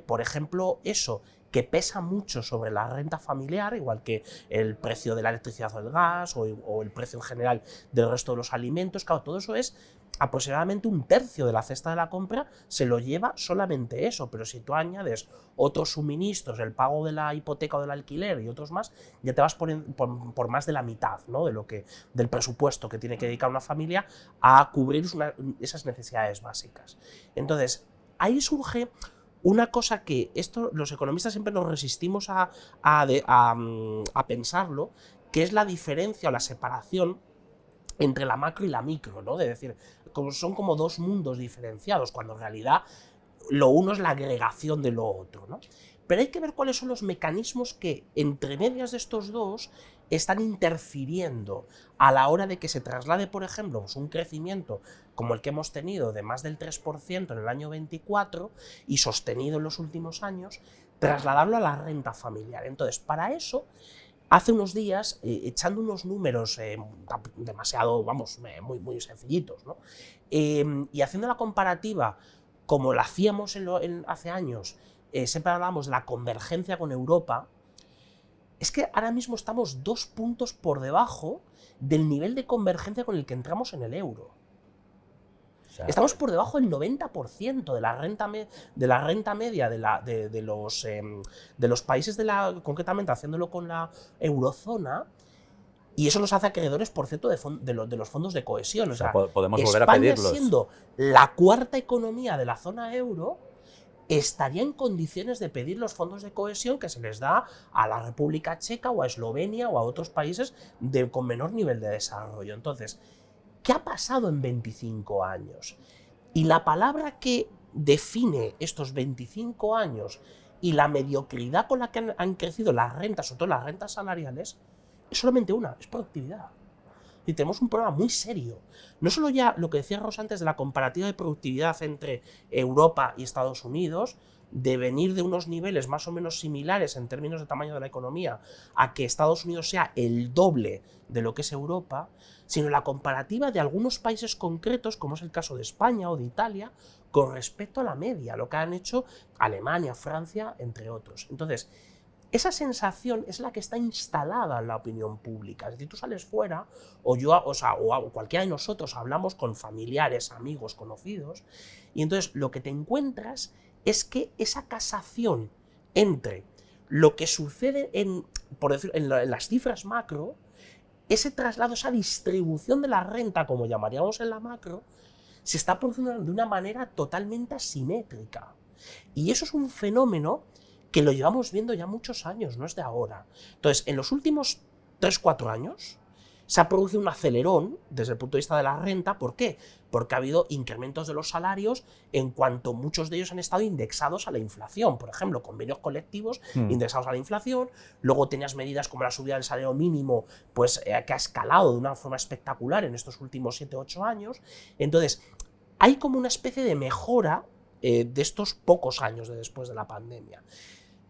por ejemplo, eso que pesa mucho sobre la renta familiar, igual que el precio de la electricidad o el gas o el precio en general del resto de los alimentos, claro, todo eso es aproximadamente un tercio de la cesta de la compra se lo lleva solamente eso, pero si tú añades otros suministros, el pago de la hipoteca o del alquiler y otros más, ya te vas por más de la mitad, ¿no? Del presupuesto que tiene que dedicar una familia a cubrir esas necesidades básicas. Entonces, ahí surge una cosa que los economistas siempre nos resistimos a pensarlo, que es la diferencia o la separación entre la macro y la micro, ¿no? De decir, son como dos mundos diferenciados, cuando en realidad lo uno es la agregación de lo otro, ¿no? Pero hay que ver cuáles son los mecanismos que, entre medias de estos dos, están interfiriendo a la hora de que se traslade, por ejemplo, un crecimiento como el que hemos tenido de más del 3% en el año 24 y sostenido en los últimos años, trasladarlo a la renta familiar. Entonces, para eso, hace unos días, echando unos números demasiado, muy sencillitos, ¿no? Y haciendo la comparativa como la hacíamos hace años, siempre hablábamos de la convergencia con Europa, es que ahora mismo estamos 2 puntos por debajo del nivel de convergencia con el que entramos en el euro. O sea, estamos por debajo del 90% de la renta media de los países, concretamente haciéndolo con la eurozona, y eso nos hace acreedores, por cierto, de los fondos de cohesión. O sea, podemos volver a pedirlos. España, siendo la cuarta economía de la zona euro, estaría en condiciones de pedir los fondos de cohesión que se les da a la República Checa o a Eslovenia o a otros países con menor nivel de desarrollo. Entonces, ¿qué ha pasado en 25 años? Y la palabra que define estos 25 años y la mediocridad con la que han crecido las rentas, sobre todo las rentas salariales, es solamente una, es productividad. Y tenemos un problema muy serio. No solo ya lo que decía Rosa antes de la comparativa de productividad entre Europa y Estados Unidos, de venir de unos niveles más o menos similares en términos de tamaño de la economía a que Estados Unidos sea el doble de lo que es Europa, sino la comparativa de algunos países concretos, como es el caso de España o de Italia, con respecto a la media, lo que han hecho Alemania, Francia, entre otros. Entonces, esa sensación es la que está instalada en la opinión pública. Es decir, tú sales fuera, o cualquiera de nosotros hablamos con familiares, amigos, conocidos, y entonces lo que te encuentras es que esa casación entre lo que sucede en las cifras macro, ese traslado, esa distribución de la renta, como llamaríamos en la macro, se está produciendo de una manera totalmente asimétrica. Y eso es un fenómeno que lo llevamos viendo ya muchos años, no es de ahora. Entonces, en los últimos 3-4 años se ha producido un acelerón desde el punto de vista de la renta. ¿Por qué? Porque ha habido incrementos de los salarios en cuanto muchos de ellos han estado indexados a la inflación. Por ejemplo, convenios colectivos indexados a la inflación. Luego tenías medidas como la subida del salario mínimo, pues, que ha escalado de una forma espectacular en estos últimos 7-8 años. Entonces, hay como una especie de mejora de estos pocos años después de la pandemia.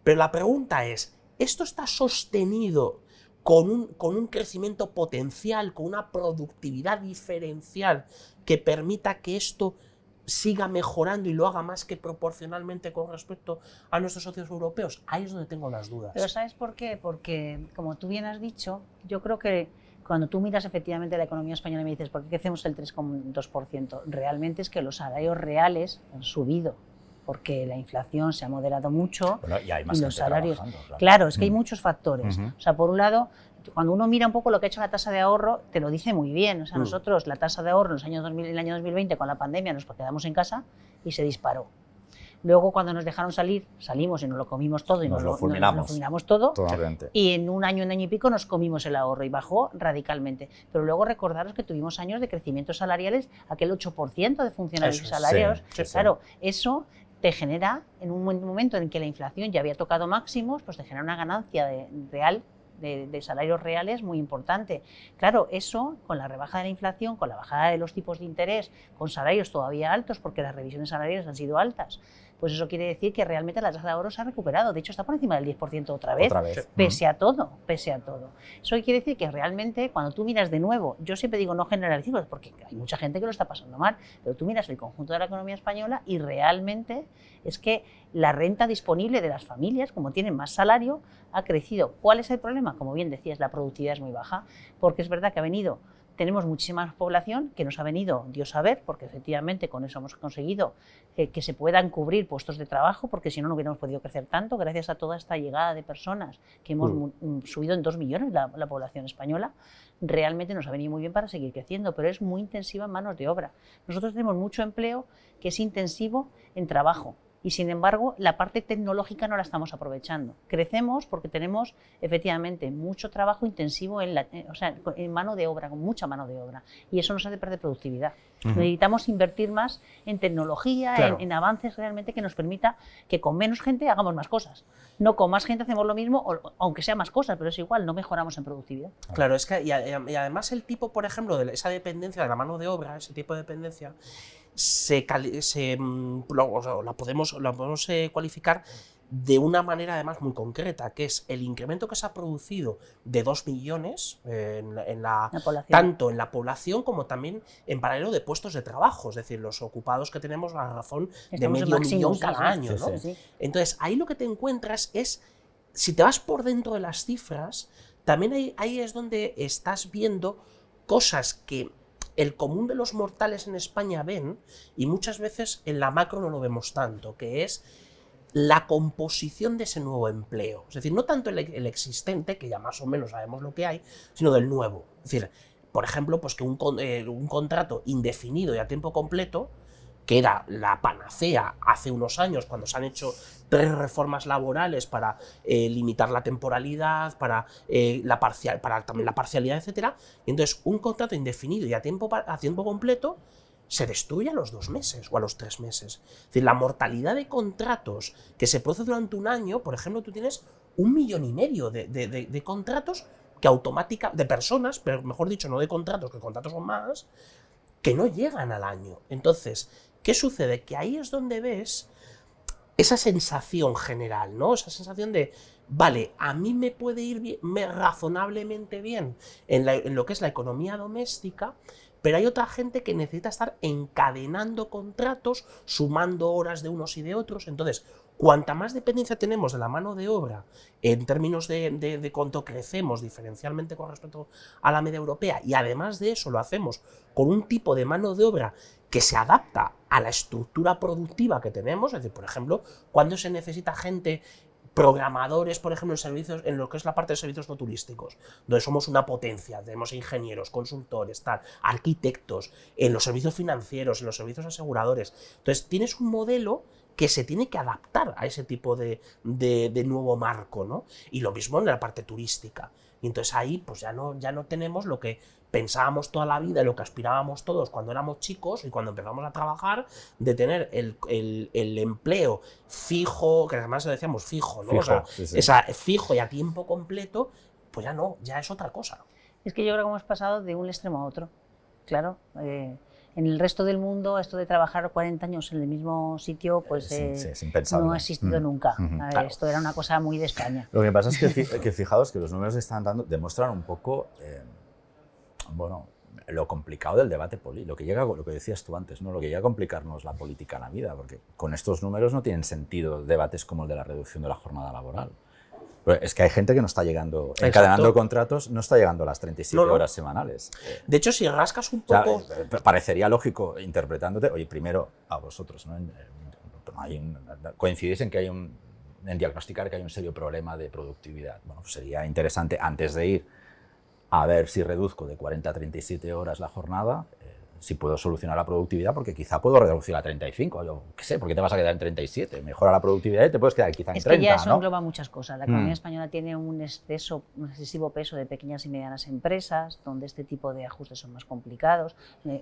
Pero la pregunta es, ¿esto está sostenido con un crecimiento potencial, con una productividad diferencial que permita que esto siga mejorando y lo haga más que proporcionalmente con respecto a nuestros socios europeos? Ahí es donde tengo las dudas. Pero ¿sabes por qué? Porque, como tú bien has dicho, yo creo que cuando tú miras efectivamente la economía española y me dices, ¿por qué crecemos el 3,2%? Realmente es que los salarios reales han subido, porque la inflación se ha moderado mucho. Bueno, y hay más los salarios. Claro, es que hay muchos factores. O sea, por un lado, cuando uno mira un poco lo que ha hecho la tasa de ahorro, te lo dice muy bien. O sea, nosotros la tasa de ahorro en el año 2020 con la pandemia nos quedamos en casa y se disparó. Luego, cuando nos dejaron salir, salimos y nos lo comimos todo y nos lo fulminamos todo. Y en un año y pico nos comimos el ahorro y bajó radicalmente. Pero luego recordaros que tuvimos años de crecimientos salariales, aquel 8% de funcionarios y salarios. Claro, eso te genera, en un momento en que la inflación ya había tocado máximos, pues te genera una ganancia de salarios reales muy importante. Claro, eso con la rebaja de la inflación, con la bajada de los tipos de interés, con salarios todavía altos, porque las revisiones salariales han sido altas, pues eso quiere decir que realmente la tasa de ahorro se ha recuperado. De hecho, está por encima del 10% otra vez. Pese a todo. Eso quiere decir que realmente, cuando tú miras de nuevo, yo siempre digo no generalicemos, porque hay mucha gente que lo está pasando mal, pero tú miras el conjunto de la economía española y realmente es que la renta disponible de las familias, como tienen más salario, ha crecido. ¿Cuál es el problema? Como bien decías, la productividad es muy baja, porque es verdad que ha venido tenemos muchísima más población que nos ha venido Dios a ver, porque efectivamente con eso hemos conseguido que se puedan cubrir puestos de trabajo, porque si no, no hubiéramos podido crecer tanto, gracias a toda esta llegada de personas que hemos subido en 2 millones la población española. Realmente nos ha venido muy bien para seguir creciendo, pero es muy intensiva en manos de obra. Nosotros tenemos mucho empleo que es intensivo en trabajo, y sin embargo la parte tecnológica no la estamos aprovechando. Crecemos porque tenemos efectivamente mucho trabajo intensivo en mano de obra, con mucha mano de obra, y eso nos hace perder productividad. Necesitamos invertir más en tecnología, claro, en avances realmente que nos permita que con menos gente hagamos más cosas. No con más gente hacemos lo mismo, aunque sea más cosas, pero es igual, no mejoramos en productividad. Claro, es que y además el tipo, por ejemplo, de esa dependencia de la mano de obra, ese tipo de dependencia, la podemos cualificar de una manera además muy concreta, que es el incremento que se ha producido de 2 millones tanto en la población como también en paralelo de puestos de trabajo, es decir, los ocupados que tenemos a razón de medio millón cada año, ¿no? Sí. Entonces, ahí lo que te encuentras es, si te vas por dentro de las cifras, también ahí es donde estás viendo cosas que el común de los mortales en España ven, y muchas veces en la macro no lo vemos tanto, que es la composición de ese nuevo empleo. Es decir, no tanto el existente, que ya más o menos sabemos lo que hay, sino del nuevo. Es decir, por ejemplo, pues que un contrato indefinido y a tiempo completo, que era la panacea hace unos años cuando se han hecho 3 reformas laborales para limitar la temporalidad, para también la parcialidad, etc. Y entonces un contrato indefinido y a tiempo completo se destruye a los 2 meses o a los 3 meses. Es decir, la mortalidad de contratos que se produce durante un año, por ejemplo, tú tienes 1,5 millones de contratos que de personas, pero mejor dicho, no de contratos, que contratos son más, que no llegan al año. Entonces, ¿qué sucede? Que ahí es donde ves esa sensación general, ¿no? Esa sensación de, vale, a mí me puede ir bien, razonablemente bien en lo que es la economía doméstica, pero hay otra gente que necesita estar encadenando contratos, sumando horas de unos y de otros. Entonces, cuanta más dependencia tenemos de la mano de obra en términos de cuánto crecemos diferencialmente con respecto a la media europea, y además de eso lo hacemos con un tipo de mano de obra que se adapta a la estructura productiva que tenemos, es decir, por ejemplo, cuando se necesita gente, programadores, por ejemplo, en lo que es la parte de servicios no turísticos, donde somos una potencia, tenemos ingenieros, consultores, arquitectos, en los servicios financieros, en los servicios aseguradores. Entonces, tienes un modelo que se tiene que adaptar a ese tipo de nuevo marco, ¿no? Y lo mismo en la parte turística. Y entonces ahí pues ya no tenemos lo que pensábamos toda la vida y lo que aspirábamos todos cuando éramos chicos y cuando empezamos a trabajar, de tener el empleo fijo, que además decíamos fijo, ¿no? Fijo, o sea, sí. fijo y a tiempo completo, pues ya no, ya es otra cosa. Es que yo creo que hemos pasado de un extremo a otro. Claro, en el resto del mundo esto de trabajar 40 años en el mismo sitio pues es impensable. no ha existido nunca. Claro. Esto era una cosa muy de España. Lo que pasa es que fijaos que los números que están dando demuestran un poco lo complicado del debate político, lo que decías tú antes, ¿no? Lo que llega a complicarnos la política en la vida, porque con estos números no tienen sentido debates como el de la reducción de la jornada laboral. Pero es que hay gente que no está llegando, encadenando contratos, no está llegando a las 37 horas semanales. De hecho, si rascas un poco... O sea, parecería lógico, interpretándote, oye, primero a vosotros, ¿no? Coincidís en que en diagnosticar que hay un serio problema de productividad. Bueno, pues sería interesante, antes de ir a ver si reduzco de 40 a 37 horas la jornada, si puedo solucionar la productividad, porque quizá puedo reducir a 35, yo qué sé, ¿por qué te vas a quedar en 37? Mejora la productividad y te puedes quedar quizá en 30, Es que ya eso ¿no? engloba muchas cosas. La economía española tiene un excesivo peso de pequeñas y medianas empresas, donde este tipo de ajustes son más complicados.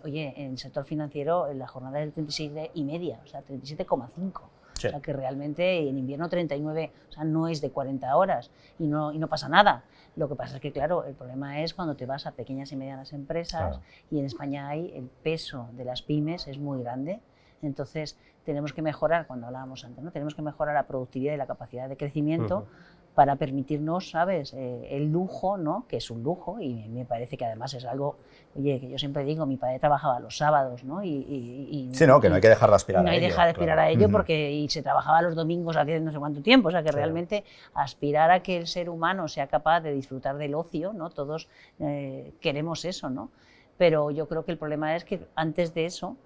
Oye, en el sector financiero la jornada es del 37,5, o sea, 37,5. Sí. O sea, que realmente en invierno 39, o sea, no es de 40 horas y no pasa nada. Lo que pasa es que, claro, el problema es cuando te vas a pequeñas y medianas empresas, claro. Y en España el peso de las pymes es muy grande. Entonces, tenemos que mejorar, cuando hablábamos antes, ¿no? Tenemos que mejorar la productividad y la capacidad de crecimiento para permitirnos, ¿sabes?, el lujo, ¿no?, que es un lujo, y me parece que además es algo, oye, que yo siempre digo, mi padre trabajaba los sábados, ¿no? Sí, no, que no hay que dejar de aspirar a ello. No hay que dejar de aspirar a ello porque se trabajaba los domingos hace no sé cuánto tiempo, o sea, que realmente aspirar a que el ser humano sea capaz de disfrutar del ocio, ¿no? Todos queremos eso, ¿no? pero yo creo que el problema es que antes de eso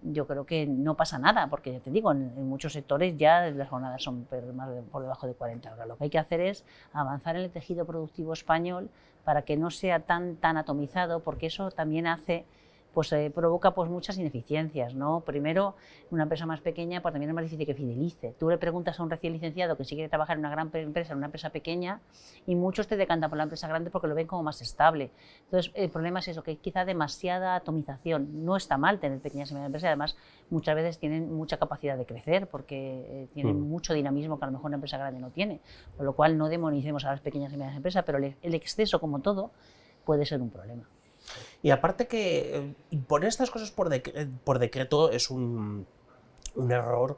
yo creo que no pasa nada, porque ya te digo, en muchos sectores ya las jornadas son por debajo de 40 horas. Lo que hay que hacer es avanzar en el tejido productivo español para que no sea tan atomizado, porque eso también hace, pues provoca pues muchas ineficiencias, ¿no? Primero, una empresa más pequeña pues también es más difícil que fidelice. Tú le preguntas a un recién licenciado que sí quiere trabajar en una gran empresa, en una empresa pequeña, y muchos te decantan por la empresa grande porque lo ven como más estable. Entonces, el problema es eso, que hay quizá demasiada atomización. No está mal tener pequeñas y medianas empresas, además muchas veces tienen mucha capacidad de crecer porque tienen mucho dinamismo que a lo mejor una empresa grande no tiene, con lo cual no demonicemos a las pequeñas y medianas empresas, pero el exceso, como todo, puede ser un problema. Y aparte que poner estas cosas por decreto es un error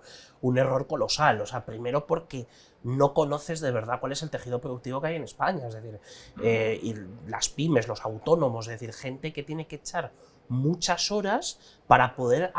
colosal. O sea, primero porque no conoces de verdad cuál es el tejido productivo que hay en España. Es decir, y las pymes, los autónomos, es decir, gente que tiene que echar muchas horas para poder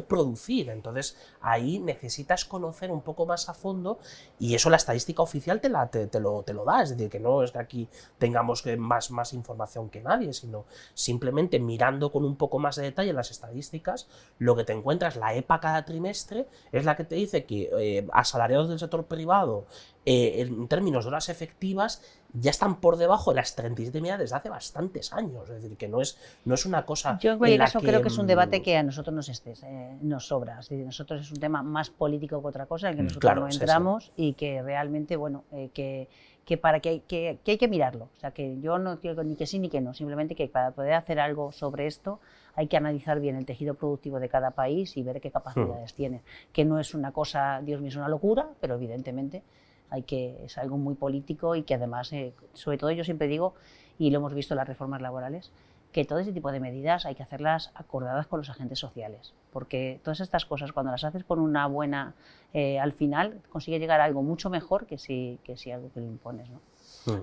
producir. Entonces ahí necesitas conocer un poco más a fondo, y eso la estadística oficial te lo da. Es decir, que no es que aquí tengamos más información que nadie, sino simplemente mirando con un poco más de detalle las estadísticas, lo que te encuentras, la EPA cada trimestre es la que te dice que asalariados del sector privado en términos de horas efectivas ya están por debajo de las 37 medias desde hace bastantes años. Es decir, que no es una cosa. Yo en cualquier caso creo que es un debate que a nosotros nos sobra. Es decir, nosotros es un tema más político que otra cosa en que nosotros no entramos, y que realmente, bueno, que hay que mirarlo. O sea, que yo no digo ni que sí ni que no, simplemente que para poder hacer algo sobre esto hay que analizar bien el tejido productivo de cada país y ver qué capacidades tiene. Que no es una cosa, Dios mío, es una locura, pero evidentemente es algo muy político, y que además, sobre todo yo siempre digo, y lo hemos visto en las reformas laborales, que todo ese tipo de medidas hay que hacerlas acordadas con los agentes sociales, porque todas estas cosas, cuando las haces con una buena, al final consigue llegar a algo mucho mejor que si algo que le impones, ¿no?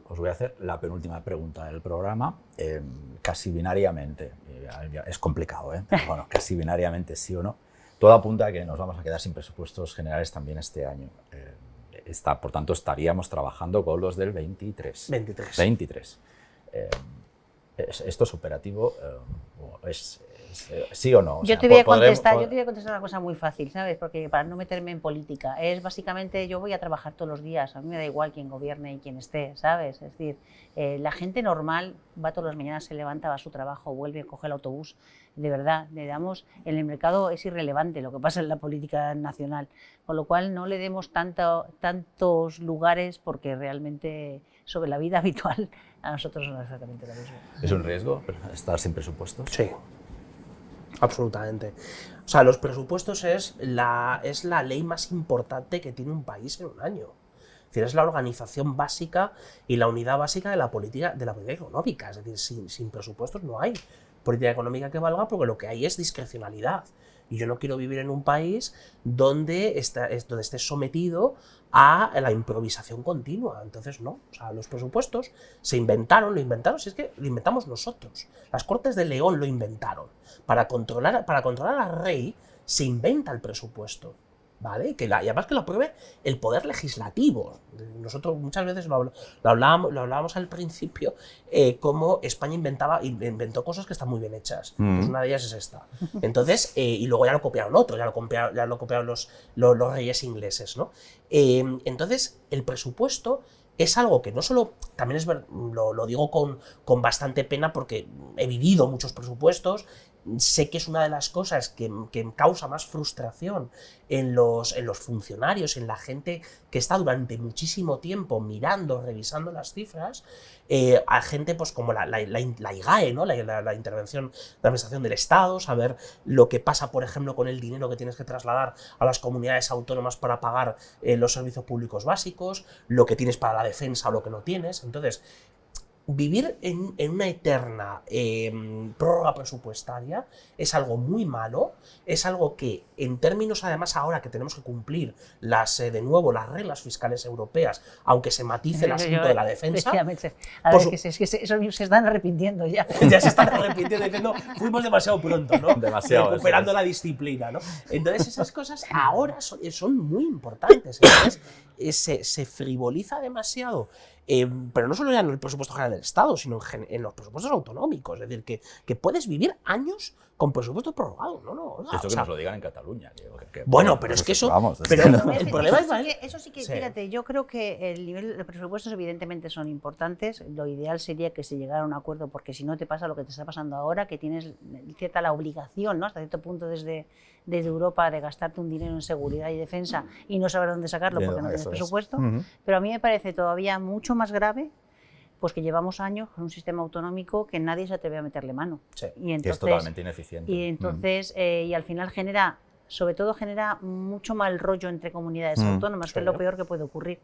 Os voy a hacer la penúltima pregunta del programa, casi binariamente. Es complicado, pero bueno, casi binariamente sí o no. Todo apunta a que nos vamos a quedar sin presupuestos generales también este año. Por tanto, estaríamos trabajando con los del 23. 23. ¿Esto es operativo? ¿Sí o no? Yo te voy a contestar una cosa muy fácil, ¿sabes? Porque para no meterme en política, es básicamente yo voy a trabajar todos los días, a mí me da igual quién gobierne y quién esté, ¿sabes? Es decir, la gente normal va todas las mañanas, se levanta, va a su trabajo, vuelve, coge el autobús. De verdad, en el mercado es irrelevante lo que pasa en la política nacional, con lo cual no le demos tantos lugares, porque realmente sobre la vida habitual a nosotros no es exactamente lo mismo. ¿Es un riesgo estar sin presupuestos? Sí. Absolutamente. O sea, los presupuestos es la ley más importante que tiene un país en un año. Es decir, es la organización básica y la unidad básica de la política económica. Es decir, sin presupuestos no hay política económica que valga, porque lo que hay es discrecionalidad. Y yo no quiero vivir en un país donde estés sometido a la improvisación continua. Entonces, no. O sea, los presupuestos lo inventaron, si es que lo inventamos nosotros. Las Cortes de León lo inventaron. Para controlar al rey se inventa el presupuesto, ¿vale? Y además que lo apruebe el poder legislativo. Nosotros muchas veces lo hablábamos al principio, cómo España inventó cosas que están muy bien hechas. Pues una de ellas es esta. Entonces, y luego ya lo copiaron otros, ya lo copiaron los reyes ingleses, ¿no? Entonces, el presupuesto es algo que no solo, también lo digo con bastante pena, porque he vivido muchos presupuestos. Sé que es una de las cosas que causa más frustración en los funcionarios, en la gente que está durante muchísimo tiempo mirando, revisando las cifras, a gente pues como la IGAE, ¿no? la Intervención de Administración del Estado, saber lo que pasa, por ejemplo, con el dinero que tienes que trasladar a las comunidades autónomas para pagar los servicios públicos básicos, lo que tienes para la defensa o lo que no tienes. Entonces, vivir en una eterna prórroga presupuestaria es algo muy malo, es algo que, en términos, además, ahora que tenemos que cumplir de nuevo las reglas fiscales europeas, aunque se matice el asunto de la defensa. A ver, es que eso se están arrepintiendo ya. Ya se están arrepintiendo, diciendo, fuimos demasiado pronto, ¿no? Demasiado. Recuperando la disciplina, ¿no? Entonces, esas cosas ahora son muy importantes. Entonces, se frivoliza demasiado pero no solo ya en el presupuesto general del Estado, sino en los presupuestos autonómicos. Es decir, que puedes vivir años con presupuesto prorrogado. Esto que nos lo digan en Cataluña. Bueno, pero es que eso... Vamos, pero que el problema es... Eso sí que, fíjate, yo creo que el nivel de presupuestos evidentemente son importantes. Lo ideal sería que se llegara a un acuerdo, porque si no te pasa lo que te está pasando ahora, que tienes cierta la obligación, ¿no? Hasta cierto punto desde Europa, de gastarte un dinero en seguridad y defensa y no saber dónde sacarlo porque no tienes presupuesto. Pero a mí me parece todavía mucho más grave pues que llevamos años con un sistema autonómico que nadie se atreve a meterle mano. Sí, y entonces, que es totalmente ineficiente. Y entonces, y al final sobre todo genera mucho mal rollo entre comunidades autónomas, que es lo peor que puede ocurrir.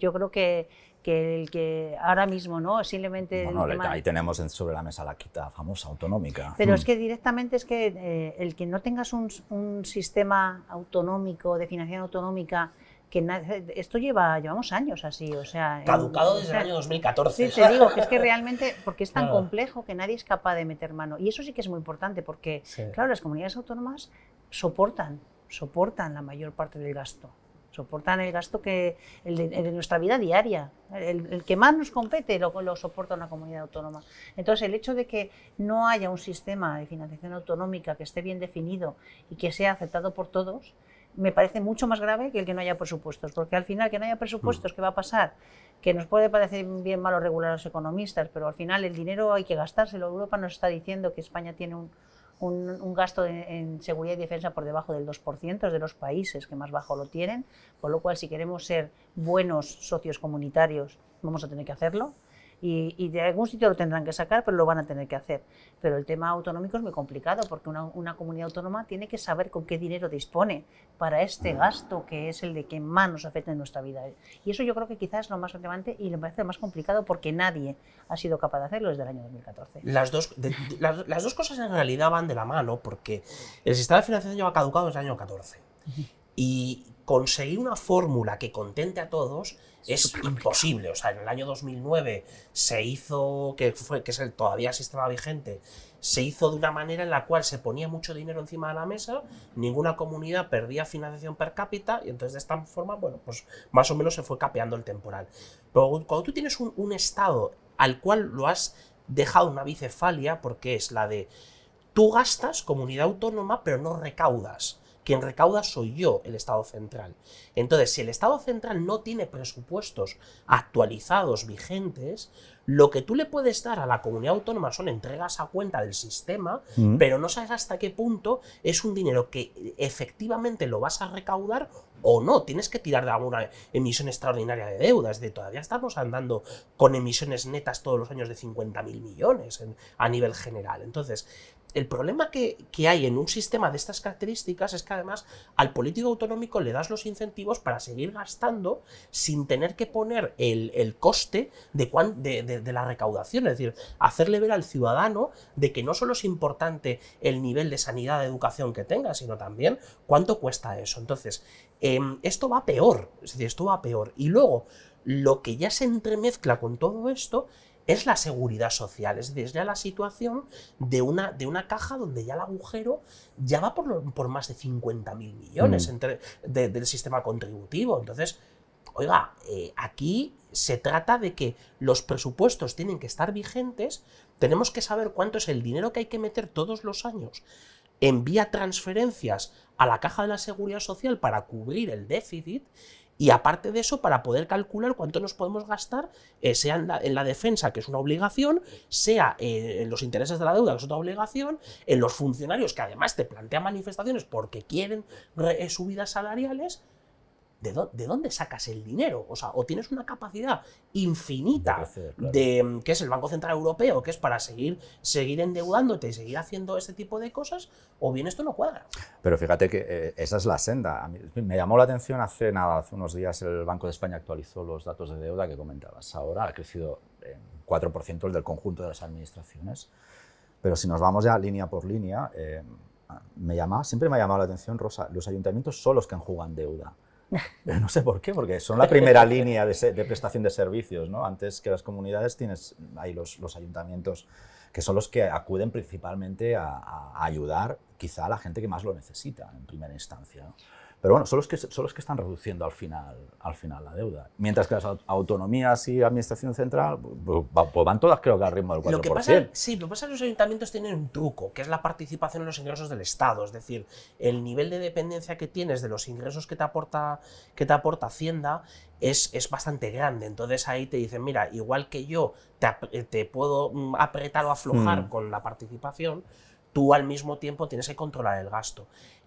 Yo creo que el que ahora mismo, ¿no? Simplemente... Bueno, ahí tenemos sobre la mesa la quita famosa autonómica. Pero es que directamente el que no tengas un sistema autonómico, de financiación autonómica, esto llevamos años así, o sea... Caducado desde el año 2014. Sí, te digo que es que realmente, porque es tan complejo que nadie es capaz de meter mano. Y eso sí que es muy importante, porque, claro, las comunidades autónomas soportan la mayor parte del gasto. Soportan el gasto el de nuestra vida diaria. El que más nos compete lo soporta una comunidad autónoma. Entonces, el hecho de que no haya un sistema de financiación autonómica que esté bien definido y que sea aceptado por todos, me parece mucho más grave que el que no haya presupuestos, porque al final que no haya presupuestos, ¿qué va a pasar? Que nos puede parecer bien malo regular a los economistas, pero al final el dinero hay que gastárselo. Europa nos está diciendo que España tiene un gasto en seguridad y defensa por debajo del 2%, es de los países que más bajo lo tienen, con lo cual si queremos ser buenos socios comunitarios vamos a tener que hacerlo. Y de algún sitio lo tendrán que sacar, pero lo van a tener que hacer. Pero el tema autonómico es muy complicado, porque una comunidad autónoma tiene que saber con qué dinero dispone para este gasto, que es el de que más nos afecta en nuestra vida. Y eso yo creo que quizás es lo más relevante y me parece lo más complicado, porque nadie ha sido capaz de hacerlo desde el año 2014. Las dos cosas en realidad van de la mano, porque el sistema de financiación lleva caducado desde el año 14. Y conseguir una fórmula que contente a todos es imposible. O sea, en el año 2009 se hizo, que es todavía el sistema vigente, se hizo de una manera en la cual se ponía mucho dinero encima de la mesa, ninguna comunidad perdía financiación per cápita, y entonces de esta forma, bueno, pues más o menos se fue capeando el temporal. Pero cuando tú tienes un Estado al cual lo has dejado una bicefalia, porque es la de tú gastas, comunidad autónoma, pero no recaudas. Quien recauda soy yo, el Estado central. Entonces, si el Estado central no tiene presupuestos actualizados, vigentes, lo que tú le puedes dar a la comunidad autónoma son entregas a cuenta del sistema, pero no sabes hasta qué punto es un dinero que efectivamente lo vas a recaudar o no. Tienes que tirar de alguna emisión extraordinaria de deuda. Es decir, todavía estamos andando con emisiones netas todos los años de 50.000 millones a nivel general. Entonces, el problema que hay en un sistema de estas características es que además al político autonómico le das los incentivos para seguir gastando sin tener que poner el coste de la recaudación. Es decir, hacerle ver al ciudadano de que no solo es importante el nivel de sanidad, de educación que tenga, sino también cuánto cuesta eso. Entonces, esto va peor. Es decir, esto va peor. Y luego, lo que ya se entremezcla con todo esto es la seguridad social, es decir, es ya la situación de una caja donde ya el agujero ya va por más de 50.000 millones del sistema contributivo. Entonces, oiga, aquí se trata de que los presupuestos tienen que estar vigentes, tenemos que saber cuánto es el dinero que hay que meter todos los años en vía transferencias a la caja de la seguridad social para cubrir el déficit. Y aparte de eso, para poder calcular cuánto nos podemos gastar, sea en la defensa, que es una obligación, sea en los intereses de la deuda, que es otra obligación, en los funcionarios, que además te plantean manifestaciones porque quieren subidas salariales. ¿De dónde sacas el dinero? O sea, o tienes una capacidad infinita que es el Banco Central Europeo, que es para seguir endeudándote y seguir haciendo este tipo de cosas, o bien esto no cuadra. Pero fíjate que esa es la senda. A mí me llamó la atención hace unos días el Banco de España actualizó los datos de deuda que comentabas. Ahora ha crecido en 4% el del conjunto de las administraciones. Pero si nos vamos ya línea por línea, siempre me ha llamado la atención, Rosa, los ayuntamientos son los que enjugan deuda. No sé por qué, porque son la primera línea de prestación de servicios, ¿no? Antes que las comunidades tienes ahí los ayuntamientos, que son los que acuden principalmente a ayudar quizá a la gente que más lo necesita en primera instancia, ¿no? Pero bueno, son los que están reduciendo al final la deuda. Mientras que las autonomías y administración central pues van todas, creo que al ritmo del 4%. Lo que pasa es que los ayuntamientos tienen un truco, que es la participación en los ingresos del Estado. Es decir, el nivel de dependencia que tienes de los ingresos que te aporta Hacienda es bastante grande. Entonces ahí te dicen, mira, igual que yo te puedo apretar o aflojar con la participación, tú al mismo tiempo tienes que controlar el gasto.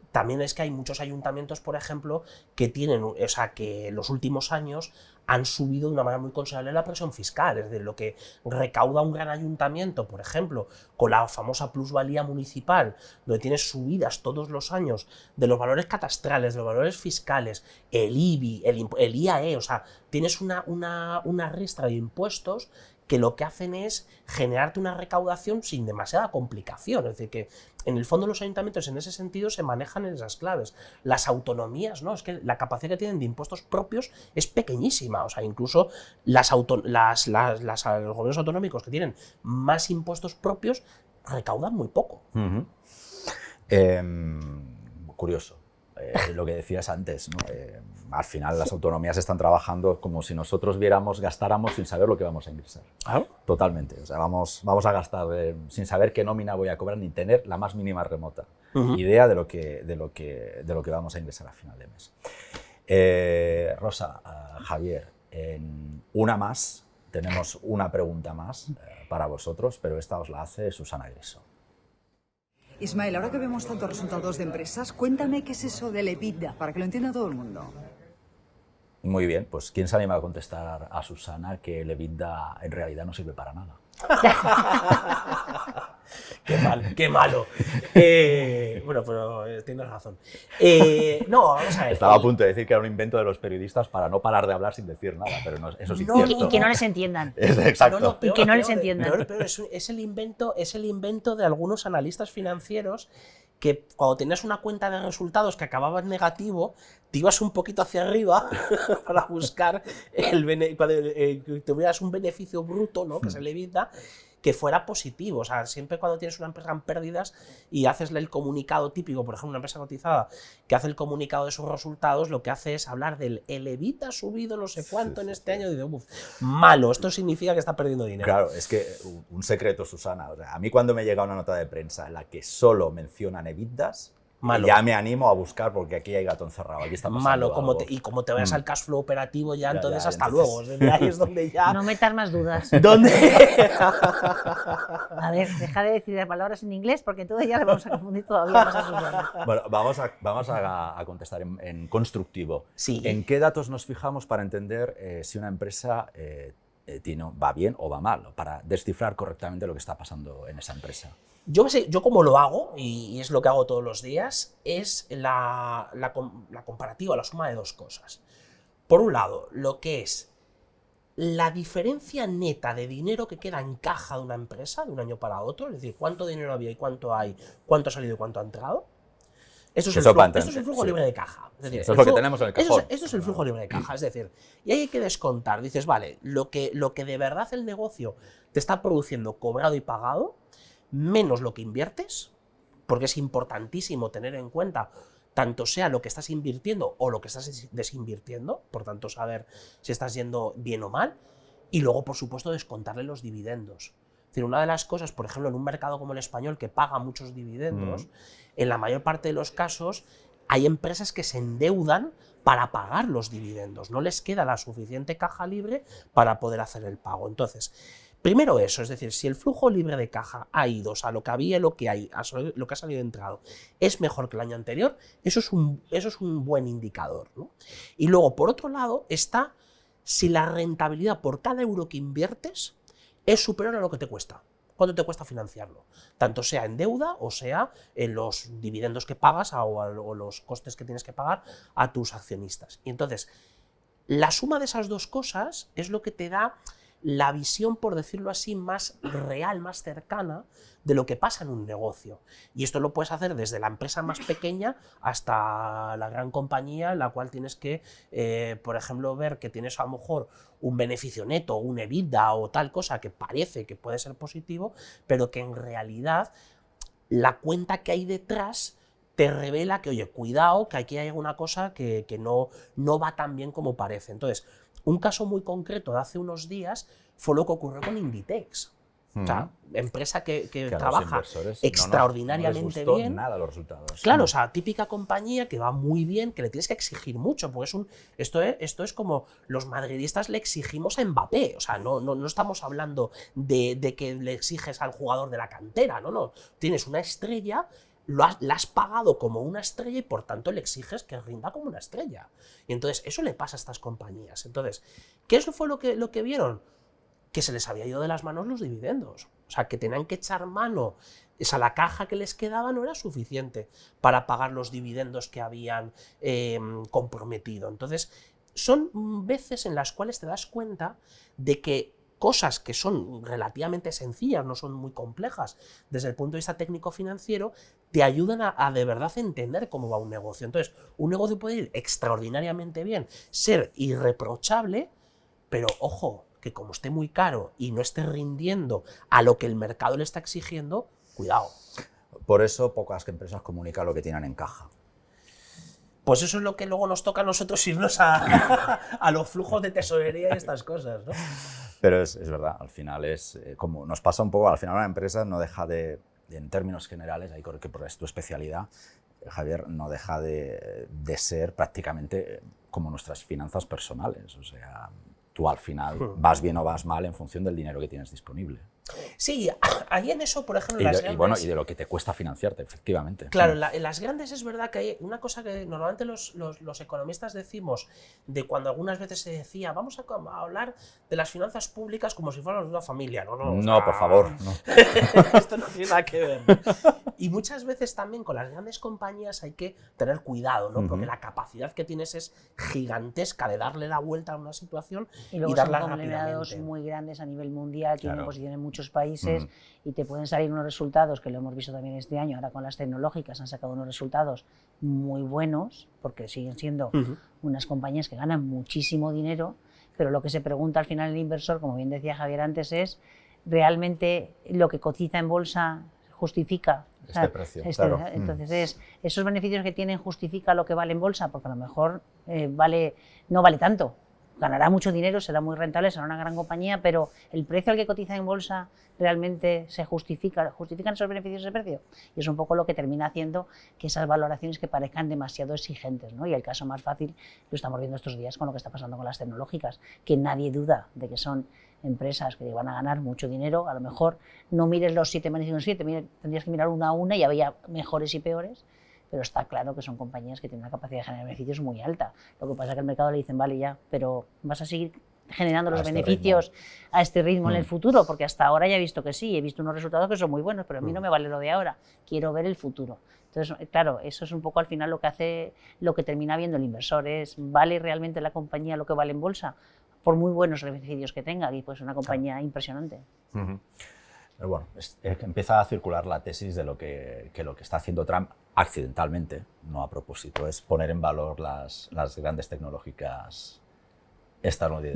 También es que hay muchos ayuntamientos, por ejemplo, que que en los últimos años han subido de una manera muy considerable la presión fiscal. Es decir, lo que recauda un gran ayuntamiento, por ejemplo, con la famosa plusvalía municipal, donde tienes subidas todos los años de los valores catastrales, de los valores fiscales, el IBI, el IAE, o sea, tienes una ristra de impuestos que lo que hacen es generarte una recaudación sin demasiada complicación. Es decir, que en el fondo los ayuntamientos en ese sentido se manejan en esas claves. Las autonomías, ¿no? Es que la capacidad que tienen de impuestos propios es pequeñísima. O sea, incluso los gobiernos autonómicos que tienen más impuestos propios recaudan muy poco. Curioso. Lo que decías antes, ¿no? Al final las autonomías están trabajando como si nosotros gastáramos sin saber lo que vamos a ingresar. ¿Claro? Totalmente. O sea, vamos a gastar sin saber qué nómina voy a cobrar ni tener la más mínima remota idea de lo que vamos a ingresar a final de mes. Rosa, Javier, una más, tenemos una pregunta más para vosotros, pero esta os la hace Susana Griso. Ismael, ahora que vemos tantos resultados de empresas, cuéntame qué es eso del EBITDA, para que lo entienda todo el mundo. Muy bien, pues ¿quién se anima a contestar a Susana que el EBITDA en realidad no sirve para nada? Qué malo. Bueno, pero tienes razón. No, vamos a ver. Estaba a punto de decir que era un invento de los periodistas para no parar de hablar sin decir nada, pero no, eso sí es cierto. Y que no les entiendan. Exacto. Y que no les entiendan. Pero es el invento de algunos analistas financieros que cuando tenías una cuenta de resultados que acababa en negativo, te ibas un poquito hacia arriba para buscar que tuvieras un beneficio bruto, ¿no? Que es el EBITDA, que fuera positivo. O sea, siempre cuando tienes una empresa en pérdidas y haces el comunicado típico, por ejemplo, una empresa cotizada que hace el comunicado de sus resultados, lo que hace es hablar del EBITDA ha subido no sé cuánto en este año, y digo, malo, esto significa que está perdiendo dinero. Claro, es que un secreto, Susana. O sea, a mí cuando me llega una nota de prensa en la que solo mencionan EBITDAs, malo. Ya me animo a buscar porque aquí hay gato encerrado, aquí está pasando malo, algo. Y como te vayas al cash flow operativo ya entonces hasta luego. Ahí es donde ya... No metas más dudas. ¿Dónde? A ver, deja de decir las palabras en inglés porque entonces ya le vamos a confundir todavía más a Susana. Bueno, vamos a contestar en constructivo. Sí. ¿En qué datos nos fijamos para entender si una empresa va bien o va mal? Para descifrar correctamente lo que está pasando en esa empresa. Yo como lo hago, y es lo que hago todos los días, es la comparativa, la suma de dos cosas. Por un lado, lo que es la diferencia neta de dinero que queda en caja de una empresa de un año para otro, es decir, cuánto dinero había y cuánto hay, cuánto ha salido y cuánto ha entrado. Esto es el flujo libre de caja. Es decir, eso es lo que tenemos en el cajón. Esto es el flujo libre de caja. Es decir, y ahí hay que descontar. Dices, vale, lo que de verdad el negocio te está produciendo cobrado y pagado, menos lo que inviertes, porque es importantísimo tener en cuenta tanto sea lo que estás invirtiendo o lo que estás desinvirtiendo, por tanto saber si estás yendo bien o mal, y luego, por supuesto, descontarle los dividendos. Es decir, una de las cosas, por ejemplo, en un mercado como el español que paga muchos dividendos, en la mayor parte de los casos hay empresas que se endeudan para pagar los dividendos, no les queda la suficiente caja libre para poder hacer el pago. Entonces, primero eso, es decir, si el flujo libre de caja ha ido, o sea, lo que había y lo que hay, lo que ha salido entrado, es mejor que el año anterior, eso es un buen indicador, ¿no? Y luego, por otro lado, está si la rentabilidad por cada euro que inviertes es superior a lo que te cuesta. ¿Cuánto te cuesta financiarlo? Tanto sea en deuda o sea en los dividendos que pagas o los costes que tienes que pagar a tus accionistas. Y entonces, la suma de esas dos cosas es lo que te da la visión, por decirlo así, más real, más cercana de lo que pasa en un negocio. Y esto lo puedes hacer desde la empresa más pequeña hasta la gran compañía en la cual tienes que, por ejemplo, ver que tienes a lo mejor un beneficio neto, un EBITDA o tal cosa que parece que puede ser positivo, pero que en realidad la cuenta que hay detrás te revela que, oye, cuidado, que aquí hay alguna cosa que no va tan bien como parece. Entonces, un caso muy concreto de hace unos días fue lo que ocurrió con Inditex. O sea, empresa que trabaja extraordinariamente no les gustó bien. Nada los resultados. Claro, o sea, típica compañía que va muy bien, que le tienes que exigir mucho, porque esto es como los madridistas le exigimos a Mbappé, o sea, no estamos hablando de que le exiges al jugador de la cantera, no, tienes una estrella, la has pagado como una estrella y por tanto le exiges que rinda como una estrella. Y entonces eso le pasa a estas compañías. Entonces, ¿qué eso fue lo que vieron? Que se les había ido de las manos los dividendos. O sea, que tenían que echar mano. Esa, la caja que les quedaba no era suficiente para pagar los dividendos que habían comprometido. Entonces, son veces en las cuales te das cuenta de que cosas que son relativamente sencillas, no son muy complejas desde el punto de vista técnico-financiero, te ayudan a de verdad entender cómo va un negocio. Entonces, un negocio puede ir extraordinariamente bien, ser irreprochable, pero ojo, que como esté muy caro y no esté rindiendo a lo que el mercado le está exigiendo, cuidado. Por eso pocas empresas comunican lo que tienen en caja. Pues eso es lo que luego nos toca a nosotros irnos a los flujos de tesorería y estas cosas, ¿no? Pero es verdad, al final es como nos pasa un poco, al final una empresa no deja en términos generales, ahí creo que es tu especialidad, Javier, no deja de ser prácticamente como nuestras finanzas personales, o sea, tú al final vas bien o vas mal en función del dinero que tienes disponible. Sí, ahí en eso, por ejemplo, y de lo que te cuesta financiarte, efectivamente. Claro, en las grandes es verdad que hay una cosa que normalmente los economistas decimos, de cuando algunas veces se decía, vamos a hablar de las finanzas públicas como si fuéramos una familia. No, por favor. No. Esto no tiene nada que ver. Y muchas veces también con las grandes compañías hay que tener cuidado, ¿no? Porque la capacidad que tienes es gigantesca de darle la vuelta a una situación y luego darla son conglomerados rápidamente. muy grandes a nivel mundial, tienen posición en muchos países y te pueden salir unos resultados, que lo hemos visto también este año, ahora con las tecnológicas han sacado unos resultados muy buenos, porque siguen siendo unas compañías que ganan muchísimo dinero, pero lo que se pregunta al final el inversor, como bien decía Javier antes, es ¿realmente lo que cotiza en bolsa justifica este precio? Claro. Entonces, esos beneficios que tienen justifica lo que vale en bolsa, porque a lo mejor no vale tanto. Ganará mucho dinero, será muy rentable, será una gran compañía, pero el precio al que cotiza en bolsa realmente justifican esos beneficios de precio. Y es un poco lo que termina haciendo que esas valoraciones que parezcan demasiado exigentes, ¿no? Y el caso más fácil lo estamos viendo estos días con lo que está pasando con las tecnológicas, que nadie duda de que son empresas que van a ganar mucho dinero. A lo mejor no mires los 7 magníficos 7, tendrías que mirar una a una y había mejores y peores, pero está claro que son compañías que tienen una capacidad de generar beneficios muy alta. Lo que pasa es que al mercado le dicen, vale ya, pero vas a seguir generando los beneficios a este ritmo en el futuro, porque hasta ahora ya he visto que sí, he visto unos resultados que son muy buenos, pero a mí no me vale lo de ahora, quiero ver el futuro. Entonces, claro, eso es un poco al final lo que termina viendo el inversor, es ¿vale realmente la compañía lo que vale en bolsa? Por muy buenos beneficios que tenga, y pues una compañía impresionante. Pero bueno, empieza a circular la tesis de que lo que está haciendo Trump accidentalmente, no a propósito, es poner en valor las grandes tecnológicas estadounidenses.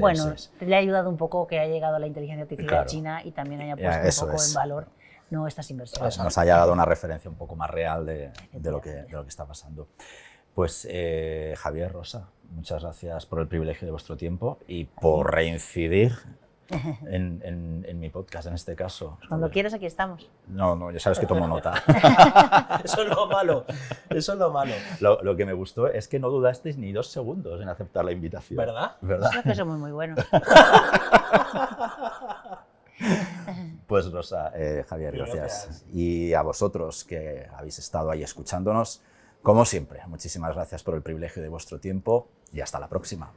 Bueno, le ha ayudado un poco que ha llegado la inteligencia artificial china y también haya puesto un poco en valor estas inversiones. Nos haya dado una referencia un poco más real de lo que está pasando. Pues Javier, Rosa, muchas gracias por el privilegio de vuestro tiempo y por reincidir en mi podcast, en este caso. Cuando quieras, aquí estamos. No, ya sabes que tomo nota. Eso es lo malo, eso es lo malo. Lo que me gustó es que no dudasteis ni 2 segundos en aceptar la invitación. ¿Verdad? Creo que somos muy buenos. Pues Rosa, Javier, gracias. Y a vosotros que habéis estado ahí escuchándonos, como siempre, muchísimas gracias por el privilegio de vuestro tiempo y hasta la próxima.